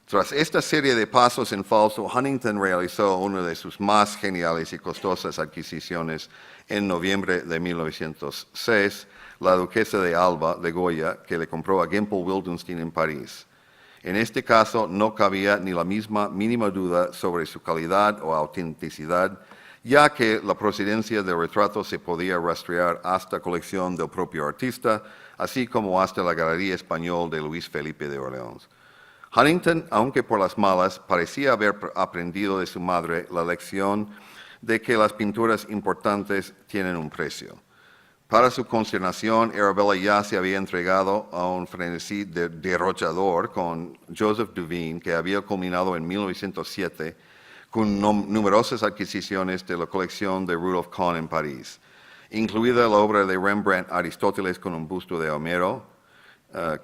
Tras esta serie de pasos en falso, Huntington realizó una de sus más geniales y costosas adquisiciones en noviembre de 1906, la duquesa de Alba de Goya, que le compró a Gimpel Wildenstein en París. En este caso no cabía ni la misma mínima duda sobre su calidad o autenticidad, ya que la procedencia del retrato se podía rastrear hasta colección del propio artista, así como hasta la Galería Española de Luis Felipe de Orleans. Huntington, aunque por las malas, parecía haber aprendido de su madre la lección de que las pinturas importantes tienen un precio. Para su consternación, Arabella ya se había entregado a un frenesí derrochador con Joseph Duveen, que había culminado en 1907 con numerosas adquisiciones de la colección de Rudolf Kahn en París, incluida la obra de Rembrandt Aristóteles con un busto de Homero,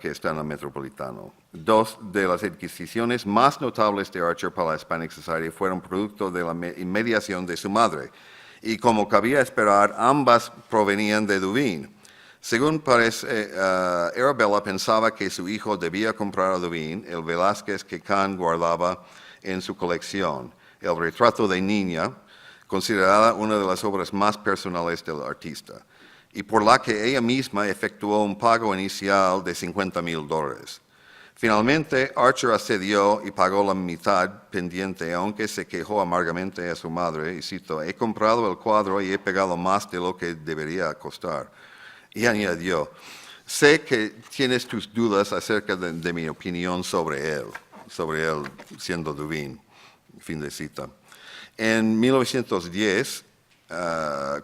que está en el Metropolitano. Dos de las adquisiciones más notables de Archer para la Hispanic Society fueron producto de la inmediación de su madre, y como cabía esperar, ambas provenían de Duveen. Según parece, Arabella pensaba que su hijo debía comprar a Duveen el Velázquez que Kahn guardaba en su colección, el retrato de niña, considerada una de las obras más personales del artista, y por la que ella misma efectuó un pago inicial de $50,000. Finalmente, Archer accedió y pagó la mitad pendiente, aunque se quejó amargamente a su madre, y cito, he comprado el cuadro y he pagado más de lo que debería costar. Y añadió, sé que tienes tus dudas acerca de mi opinión sobre él siendo Duveen. Fin de cita. En 1910,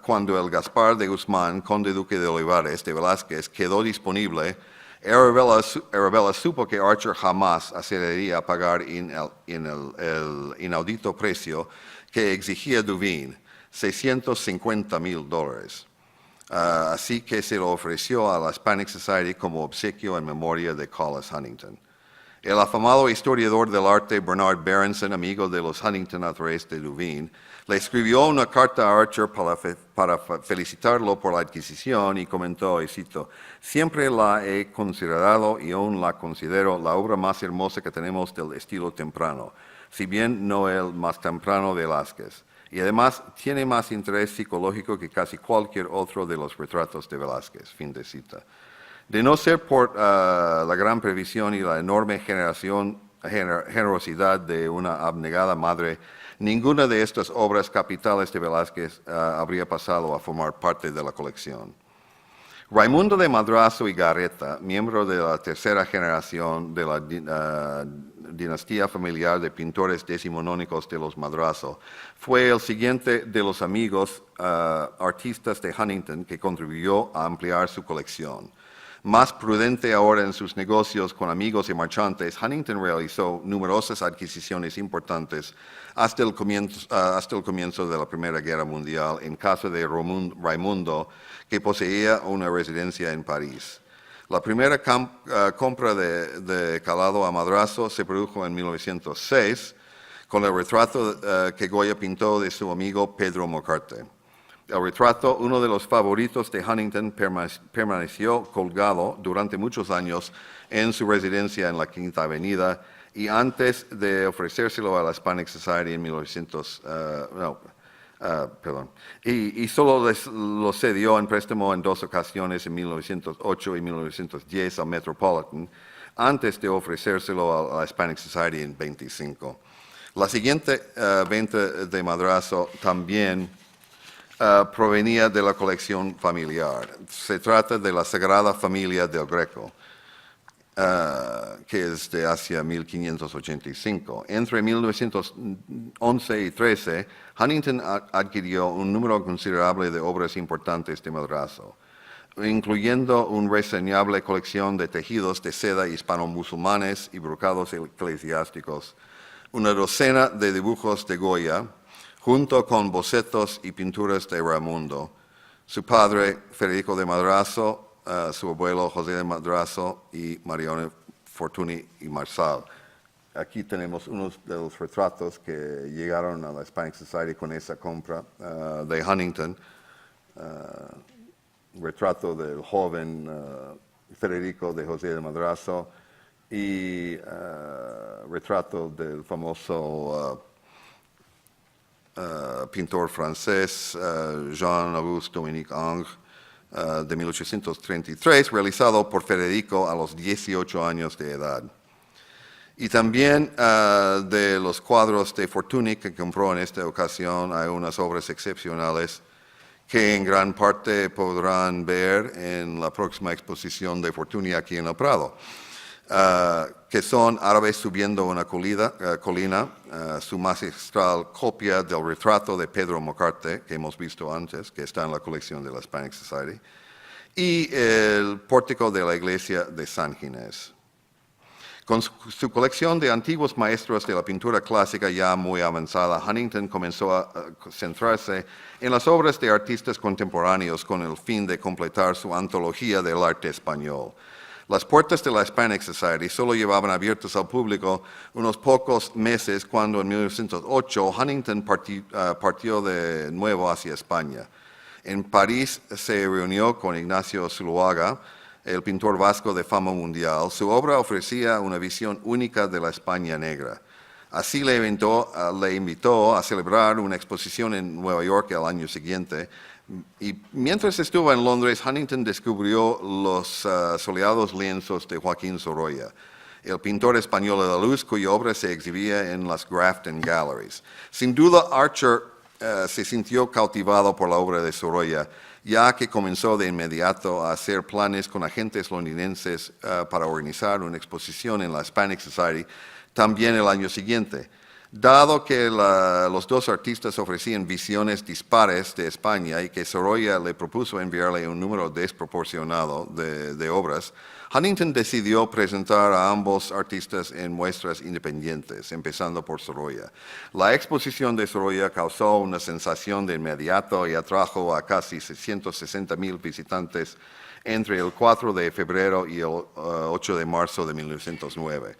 cuando el Gaspar de Guzmán, conde duque de Olivares de Velázquez, quedó disponible, Arabella supo que Archer jamás accedería a pagar el inaudito precio que exigía Duveen, $650,000. Así que se lo ofreció a la Hispanic Society como obsequio en memoria de Collis Huntington. El afamado historiador del arte Bernard Berenson, amigo de los Huntington a través de Duveen, le escribió una carta a Archer para felicitarlo por la adquisición y comentó, y cito, siempre la he considerado y aún la considero la obra más hermosa que tenemos del estilo temprano, si bien no el más temprano de Velázquez. Y además tiene más interés psicológico que casi cualquier otro de los retratos de Velázquez. Fin de cita. De no ser por la gran previsión y la enorme generosidad de una abnegada madre, ninguna de estas obras capitales de Velázquez habría pasado a formar parte de la colección. Raimundo de Madrazo y Garreta, miembro de la tercera generación de la dinastía familiar de pintores decimonónicos de los Madrazo, fue el siguiente de los amigos artistas de Huntington que contribuyó a ampliar su colección. Más prudente ahora en sus negocios con amigos y marchantes, Huntington realizó numerosas adquisiciones importantes hasta el comienzo de la Primera Guerra Mundial en casa de Raimundo, que poseía una residencia en París. La primera compra de calado a Madrazo se produjo en 1906 con el retrato que Goya pintó de su amigo Pedro Mocarte. El retrato, uno de los favoritos de Huntington, permaneció colgado durante muchos años en su residencia en la Quinta Avenida y antes de ofrecérselo a la Hispanic Society en y solo lo cedió en préstamo en dos ocasiones, en 1908 y 1910 al Metropolitan, antes de ofrecérselo a la Hispanic Society en 25. La siguiente venta de Madrazo también provenía de la colección familiar. Se trata de la Sagrada Familia del Greco, que es de hacia 1585. Entre 1911 y 13, Huntington adquirió un número considerable de obras importantes de Madrazo, incluyendo una reseñable colección de tejidos de seda hispano-musulmanes y brocados eclesiásticos, una docena de dibujos de Goya, junto con bocetos y pinturas de Raimundo, su padre Federico de Madrazo, su abuelo José de Madrazo y Marione Fortuny y Marsal, aquí tenemos unos de los retratos que llegaron a la Hispanic Society con esa compra de Huntington. Retrato del joven Federico de José de Madrazo y retrato del famoso pintor francés Jean-Auguste Dominique Ingres de 1833, realizado por Federico a los 18 años de edad. Y también de los cuadros de Fortuny que compró en esta ocasión hay unas obras excepcionales que en gran parte podrán ver en la próxima exposición de Fortuny aquí en el Prado, que son Árabes subiendo una colina, su magistral copia del retrato de Pedro Mocarte, que hemos visto antes, que está en la colección de la Hispanic Society, y el pórtico de la iglesia de San Ginés. Con su colección de antiguos maestros de la pintura clásica ya muy avanzada, Huntington comenzó a centrarse en las obras de artistas contemporáneos con el fin de completar su antología del arte español. Las puertas de la Hispanic Society solo llevaban abiertas al público unos pocos meses cuando en 1908 Huntington partió de nuevo hacia España. En París se reunió con Ignacio Zuloaga, el pintor vasco de fama mundial. Su obra ofrecía una visión única de la España negra. Así le invitó a celebrar una exposición en Nueva York al año siguiente. Y mientras estuvo en Londres, Huntington descubrió los soleados lienzos de Joaquín Sorolla, el pintor español de la luz cuya obra se exhibía en las Grafton Galleries. Sin duda, Archer se sintió cautivado por la obra de Sorolla, ya que comenzó de inmediato a hacer planes con agentes londinenses para organizar una exposición en la Hispanic Society también el año siguiente. Dado que los dos artistas ofrecían visiones dispares de España y que Sorolla le propuso enviarle un número desproporcionado de obras, Huntington decidió presentar a ambos artistas en muestras independientes, empezando por Sorolla. La exposición de Sorolla causó una sensación de inmediato y atrajo a casi 660,000 visitantes entre el 4 de febrero y el 8 de marzo de 1909.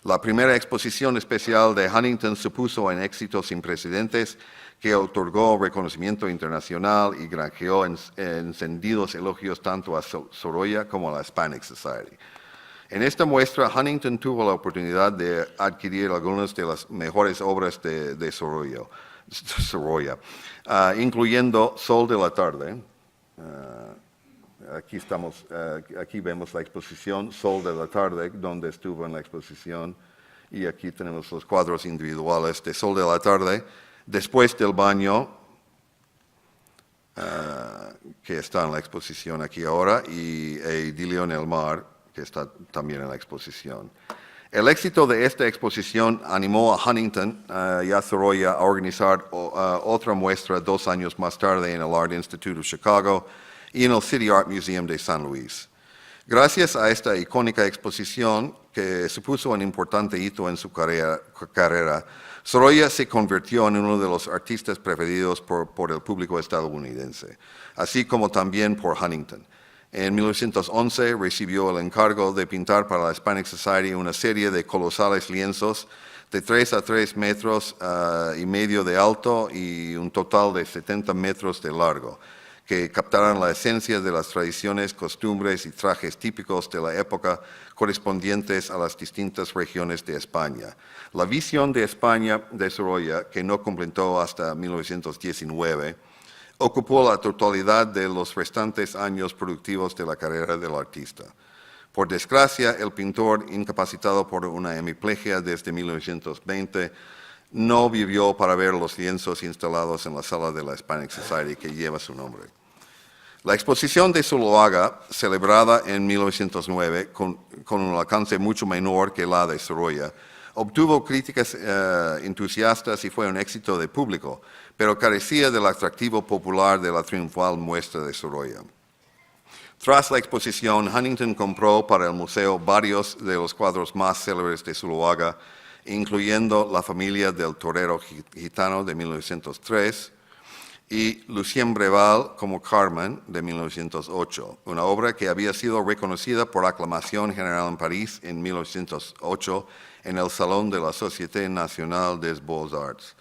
La primera exposición especial de Huntington supuso un éxito sin precedentes que otorgó reconocimiento internacional y granjeó encendidos elogios tanto a Sorolla como a la Hispanic Society. En esta muestra, Huntington tuvo la oportunidad de adquirir algunas de las mejores obras de Sorolla, incluyendo Sol de la Tarde. Aquí vemos la exposición Sol de la Tarde, donde estuvo en la exposición, y aquí tenemos los cuadros individuales de Sol de la Tarde, Después del Baño, que está en la exposición aquí ahora, y Idilio en el Mar, que está también en la exposición. El éxito de esta exposición animó a Huntington y a Sorolla a organizar otra muestra 2 años más tarde en el Art Institute of Chicago y en el City Art Museum de San Luis. Gracias a esta icónica exposición, que supuso un importante hito en su carrera, Sorolla se convirtió en uno de los artistas preferidos por el público estadounidense, así como también por Huntington. En 1911 recibió el encargo de pintar para la Hispanic Society una serie de colosales lienzos de 3 a 3 metros y medio de alto y un total de 70 metros de largo, que captaran la esencia de las tradiciones, costumbres y trajes típicos de la época correspondientes a las distintas regiones de España. La visión de España de Sorolla, que no completó hasta 1919, ocupó la totalidad de los restantes años productivos de la carrera del artista. Por desgracia, el pintor, incapacitado por una hemiplegia desde 1920, no vivió para ver los lienzos instalados en la sala de la Hispanic Society que lleva su nombre. La exposición de Zuloaga, celebrada en 1909 con un alcance mucho menor que la de Sorolla, obtuvo críticas entusiastas y fue un éxito de público, pero carecía del atractivo popular de la triunfal muestra de Sorolla. Tras la exposición, Huntington compró para el museo varios de los cuadros más célebres de Zuloaga, incluyendo La familia del torero gitano de 1903, y Lucien Breval como Carmen, de 1908, una obra que había sido reconocida por aclamación general en París en 1908 en el Salón de la Société Nationale des Beaux-Arts.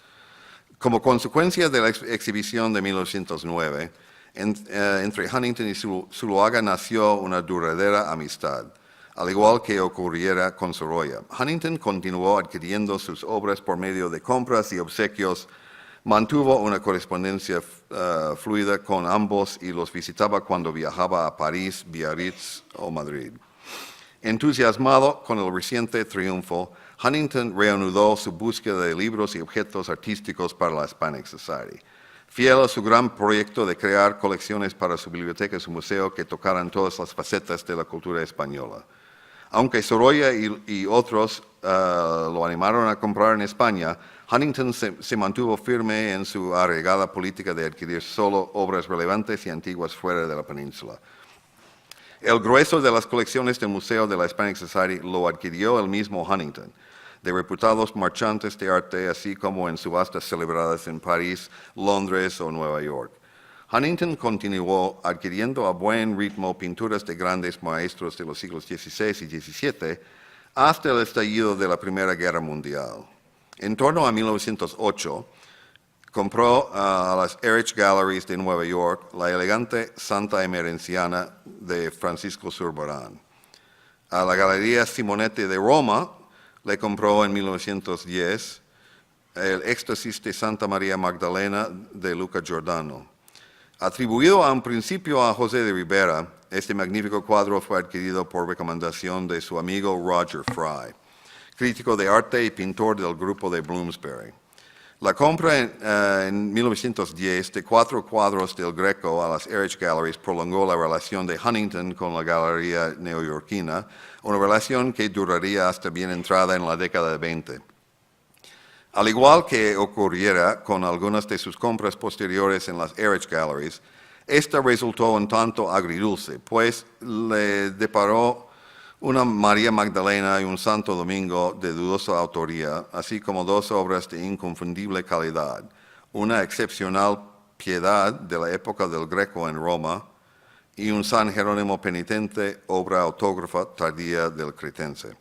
Como consecuencia de la exhibición de 1909, entre Huntington y Zuloaga nació una duradera amistad, al igual que ocurriera con Sorolla. Huntington continuó adquiriendo sus obras por medio de compras y obsequios, mantuvo una correspondencia fluida con ambos y los visitaba cuando viajaba a París, Biarritz o Madrid. Entusiasmado con el reciente triunfo, Huntington reanudó su búsqueda de libros y objetos artísticos para la Hispanic Society. Fiel a su gran proyecto de crear colecciones para su biblioteca y su museo que tocaran todas las facetas de la cultura española. Aunque Sorolla y otros lo animaron a comprar en España, Huntington se mantuvo firme en su arriesgada política de adquirir solo obras relevantes y antiguas fuera de la península. El grueso de las colecciones del Museo de la Hispanic Society lo adquirió el mismo Huntington, de reputados marchantes de arte, así como en subastas celebradas en París, Londres o Nueva York. Huntington continuó adquiriendo a buen ritmo pinturas de grandes maestros de los siglos XVI y XVII hasta el estallido de la Primera Guerra Mundial. En torno a 1908, compró a las Erich Galleries de Nueva York la elegante Santa Emerenciana de Francisco Zurbarán. A la Galería Simonetti de Roma le compró en 1910 el Éxtasis de Santa María Magdalena de Luca Giordano. Atribuido a un principio a José de Ribera, este magnífico cuadro fue adquirido por recomendación de su amigo Roger Fry, crítico de arte y pintor del grupo de Bloomsbury. La compra en 1910 de 4 cuadros del Greco a las Erich Galleries prolongó la relación de Huntington con la galería neoyorquina, una relación que duraría hasta bien entrada en la década de 20. Al igual que ocurriera con algunas de sus compras posteriores en las Erich Galleries, esta resultó un tanto agridulce, pues le deparó una María Magdalena y un Santo Domingo de dudosa autoría, así como 2 obras de inconfundible calidad, una excepcional Piedad de la época del Greco en Roma y un San Jerónimo Penitente, obra autógrafa tardía del cretense.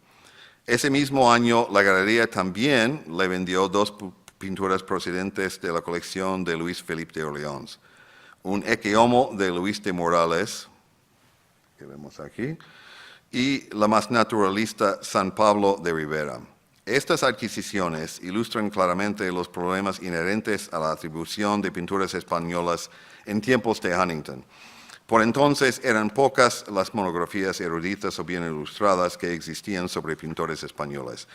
Ese mismo año, la galería también le vendió 2 pinturas procedentes de la colección de Luis Felipe de Orleans, un Ecce Homo de Luis de Morales, que vemos aquí, y la más naturalista San Pablo de Rivera. Estas adquisiciones ilustran claramente los problemas inherentes a la atribución de pinturas españolas en tiempos de Huntington. Por entonces eran pocas las monografías eruditas o bien ilustradas que existían sobre pintores españoles.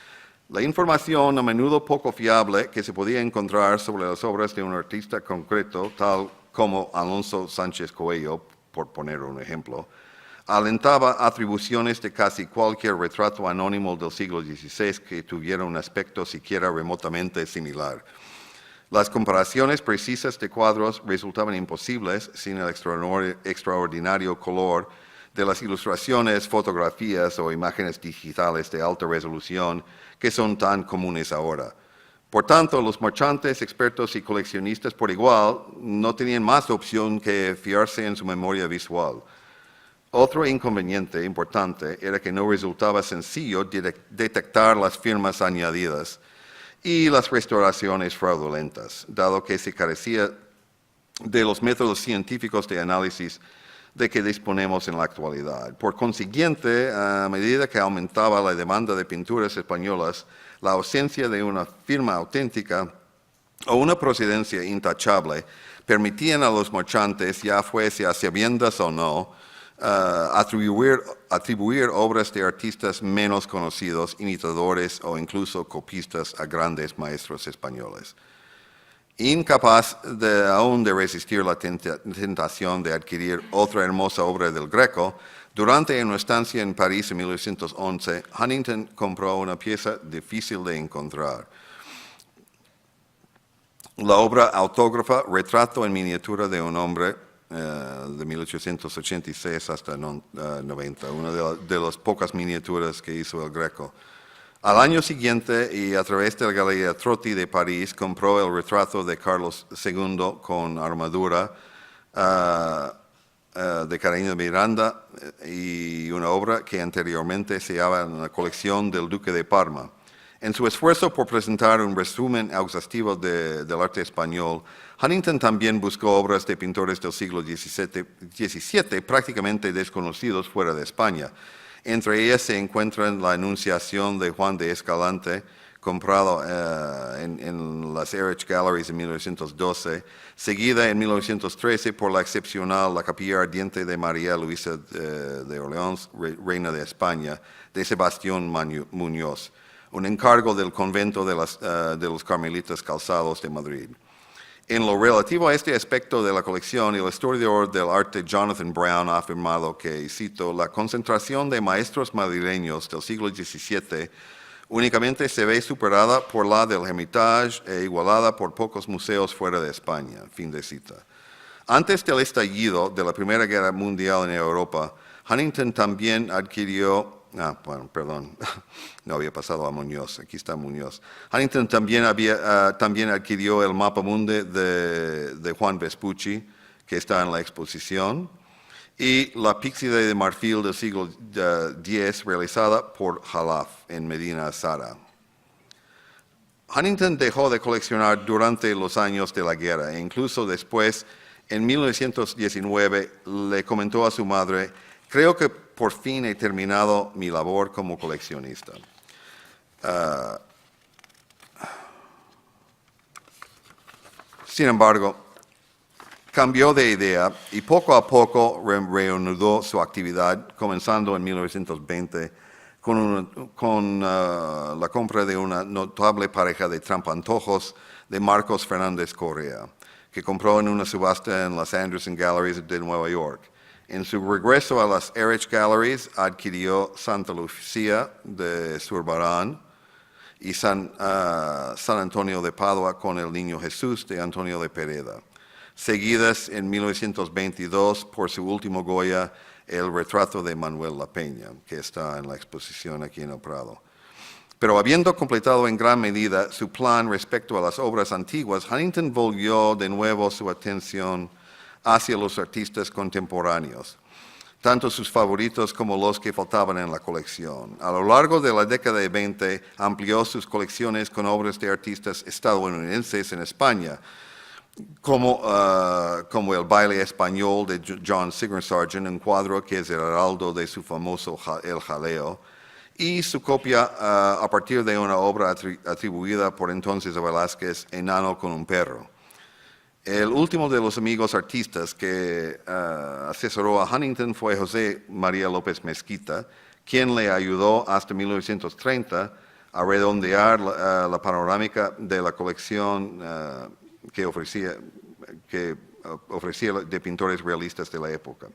La información, a menudo poco fiable, que se podía encontrar sobre las obras de un artista concreto, tal como Alonso Sánchez Coello, por poner un ejemplo, alentaba atribuciones de casi cualquier retrato anónimo del siglo XVI que tuviera un aspecto siquiera remotamente similar. Las comparaciones precisas de cuadros resultaban imposibles sin el extraordinario color de las ilustraciones, fotografías o imágenes digitales de alta resolución que son tan comunes ahora. Por tanto, los marchantes, expertos y coleccionistas por igual no tenían más opción que fiarse en su memoria visual. Otro inconveniente importante era que no resultaba sencillo detectar las firmas añadidas y las restauraciones fraudulentas, dado que se carecía de los métodos científicos de análisis de que disponemos en la actualidad. Por consiguiente, a medida que aumentaba la demanda de pinturas españolas, la ausencia de una firma auténtica o una procedencia intachable permitían a los marchantes, ya fuese a sabiendas o no, atribuir obras de artistas menos conocidos, imitadores o incluso copistas a grandes maestros españoles. Incapaz aún de resistir la tentación de adquirir otra hermosa obra del Greco, durante una estancia en París en 1911, Huntington compró una pieza difícil de encontrar. La obra autógrafa Retrato en miniatura de un hombre, de 1886 hasta 90, una de las pocas miniaturas que hizo el Greco. Al año siguiente, y a través de la Galería Trotti de París, compró el retrato de Carlos II con armadura de Carreño de Miranda y una obra que anteriormente se hallaba en la colección del Duque de Parma. En su esfuerzo por presentar un resumen exhaustivo del arte español, Huntington también buscó obras de pintores del siglo XVII prácticamente desconocidos fuera de España. Entre ellas se encuentran la Anunciación de Juan de Escalante, comprado en las Erich Galleries en 1912, seguida en 1913 por la excepcional La Capilla Ardiente de María Luisa de Orleans, reina de España, de Sebastián Muñoz, un encargo del convento de los Carmelitas Calzados de Madrid. En lo relativo a este aspecto de la colección, el historiador del arte Jonathan Brown ha afirmado que, y cito, la concentración de maestros madrileños del siglo XVII únicamente se ve superada por la del Hermitage e igualada por pocos museos fuera de España. Fin de cita. Antes del estallido de la Primera Guerra Mundial en Europa, Huntington también adquirió no había pasado a Muñoz, aquí está Muñoz. Huntington también adquirió el mapa mundi de Juan Vespucci, que está en la exposición, y la Píxide de marfil del siglo X, realizada por Jalaf en Medina Zara. Huntington dejó de coleccionar durante los años de la guerra, e incluso después, en 1919, le comentó a su madre: creo que por fin he terminado mi labor como coleccionista. Sin embargo, cambió de idea y poco a poco reanudó su actividad, comenzando en 1920 con la compra de una notable pareja de trampantojos de Marcos Fernández Correa, que compró en una subasta en las Anderson Galleries de Nueva York. En su regreso a las Erich Galleries, adquirió Santa Lucía de Zurbarán y San Antonio de Padua con el Niño Jesús de Antonio de Pereda, seguidas en 1922 por su último Goya, el retrato de Manuel La Peña, que está en la exposición aquí en el Prado. Pero habiendo completado en gran medida su plan respecto a las obras antiguas, Huntington volvió de nuevo su atención hacia los artistas contemporáneos, tanto sus favoritos como los que faltaban en la colección. A lo largo de la década de 20 amplió sus colecciones con obras de artistas estadounidenses en España, como el Baile Español de John Singer Sargent, un cuadro que es el heraldo de su famoso El Jaleo, y su copia a partir de una obra atribuida por entonces a Velázquez, Enano con un perro. El último de los amigos artistas que asesoró a Huntington fue José María López Mezquita, quien le ayudó hasta 1930 a redondear la panorámica de la colección que ofrecía de pintores realistas de la época.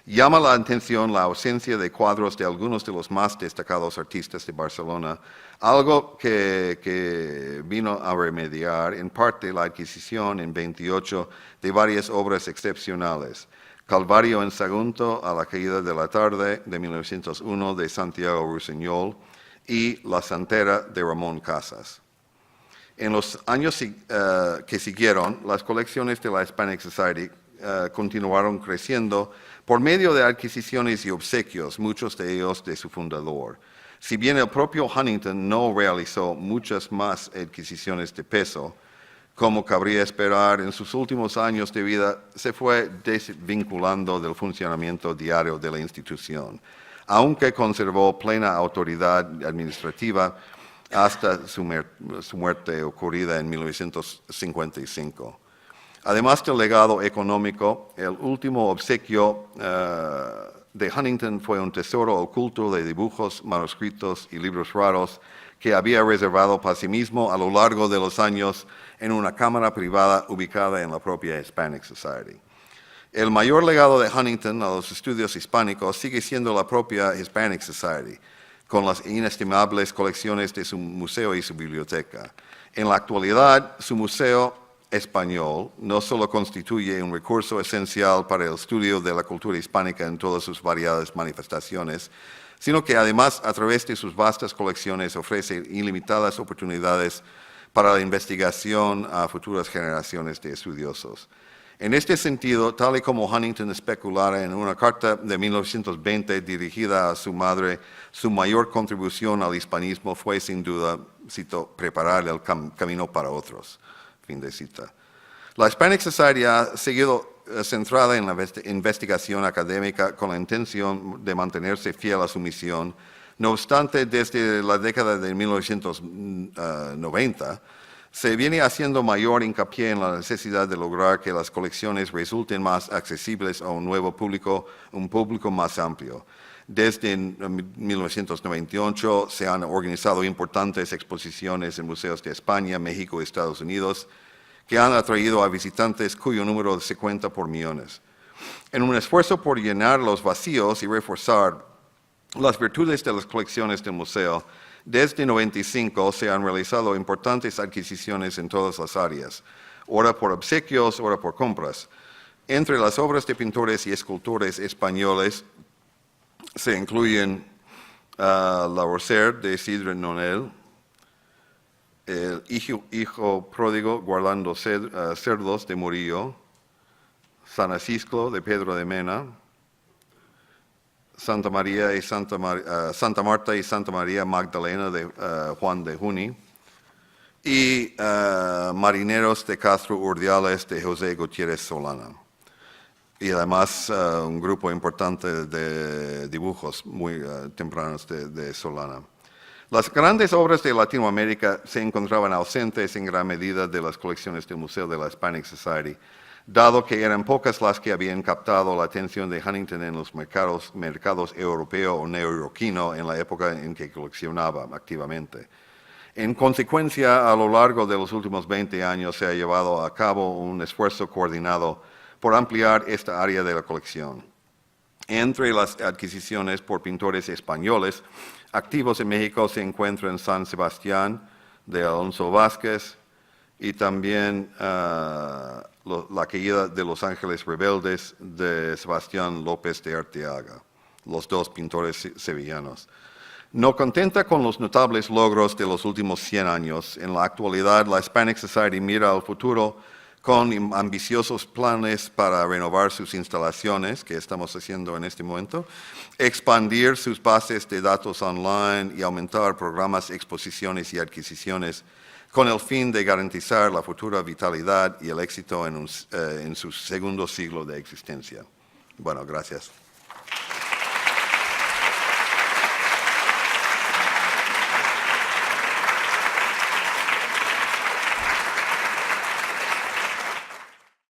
Llama la atención la ausencia de cuadros de algunos de los más destacados artistas de Barcelona, algo que vino a remediar en parte la adquisición en 28 de varias obras excepcionales: Calvario en Sagunto, A la caída de la tarde, de 1901, de Santiago Rusiñol, y La Santera, de Ramón Casas. En los años que siguieron, las colecciones de la Hispanic Society continuaron creciendo por medio de adquisiciones y obsequios, muchos de ellos de su fundador. Si bien el propio Huntington no realizó muchas más adquisiciones de peso, como cabría esperar, en sus últimos años de vida se fue desvinculando del funcionamiento diario de la institución, aunque conservó plena autoridad administrativa hasta su muerte ocurrida en 1955. Además del legado económico, el último obsequio de Huntington fue un tesoro oculto de dibujos, manuscritos y libros raros que había reservado para sí mismo a lo largo de los años en una cámara privada ubicada en la propia Hispanic Society. El mayor legado de Huntington a los estudios hispánicos sigue siendo la propia Hispanic Society, con las inestimables colecciones de su museo y su biblioteca. En la actualidad, su museo español no solo constituye un recurso esencial para el estudio de la cultura hispánica en todas sus variadas manifestaciones, sino que además a través de sus vastas colecciones ofrece ilimitadas oportunidades para la investigación a futuras generaciones de estudiosos. En este sentido, tal y como Huntington especulara en una carta de 1920 dirigida a su madre, su mayor contribución al hispanismo fue sin duda, cito, preparar el camino para otros. Fin de cita. La Hispanic Society ha seguido centrada en la investigación académica con la intención de mantenerse fiel a su misión. No obstante, desde la década de 1990, se viene haciendo mayor hincapié en la necesidad de lograr que las colecciones resulten más accesibles a un nuevo público, un público más amplio. Desde 1998 se han organizado importantes exposiciones en museos de España, México y Estados Unidos, que han atraído a visitantes cuyo número se cuenta por millones. En un esfuerzo por llenar los vacíos y reforzar las virtudes de las colecciones del museo, desde 1995 se han realizado importantes adquisiciones en todas las áreas, ora por obsequios, ora por compras. Entre las obras de pintores y escultores españoles se incluyen La Roser de Isidre Nonel, El hijo pródigo guardando cerdos de Murillo, San Acisclo de Pedro de Mena, Santa Marta y Santa María Magdalena de Juan de Juni, y Marineros de Castro Urdiales de José Gutiérrez Solana. Y además un grupo importante de dibujos muy tempranos de Solana. Las grandes obras de Latinoamérica se encontraban ausentes en gran medida de las colecciones del Museo de la Hispanic Society, dado que eran pocas las que habían captado la atención de Huntington en los mercados europeo o neoyorquino en la época en que coleccionaba activamente. En consecuencia, a lo largo de los últimos 20 años se ha llevado a cabo un esfuerzo coordinado por ampliar esta área de la colección. Entre las adquisiciones por pintores españoles activos en México se encuentran San Sebastián de Alonso Vázquez y también La caída de los ángeles rebeldes de Sebastián López de Arteaga, los dos pintores sevillanos. No contenta con los notables logros de los últimos 100 años, en la actualidad la Hispanic Society mira al futuro con ambiciosos planes para renovar sus instalaciones, que estamos haciendo en este momento, expandir sus bases de datos online y aumentar programas, exposiciones y adquisiciones con el fin de garantizar la futura vitalidad y el éxito en su segundo siglo de existencia. Bueno, gracias.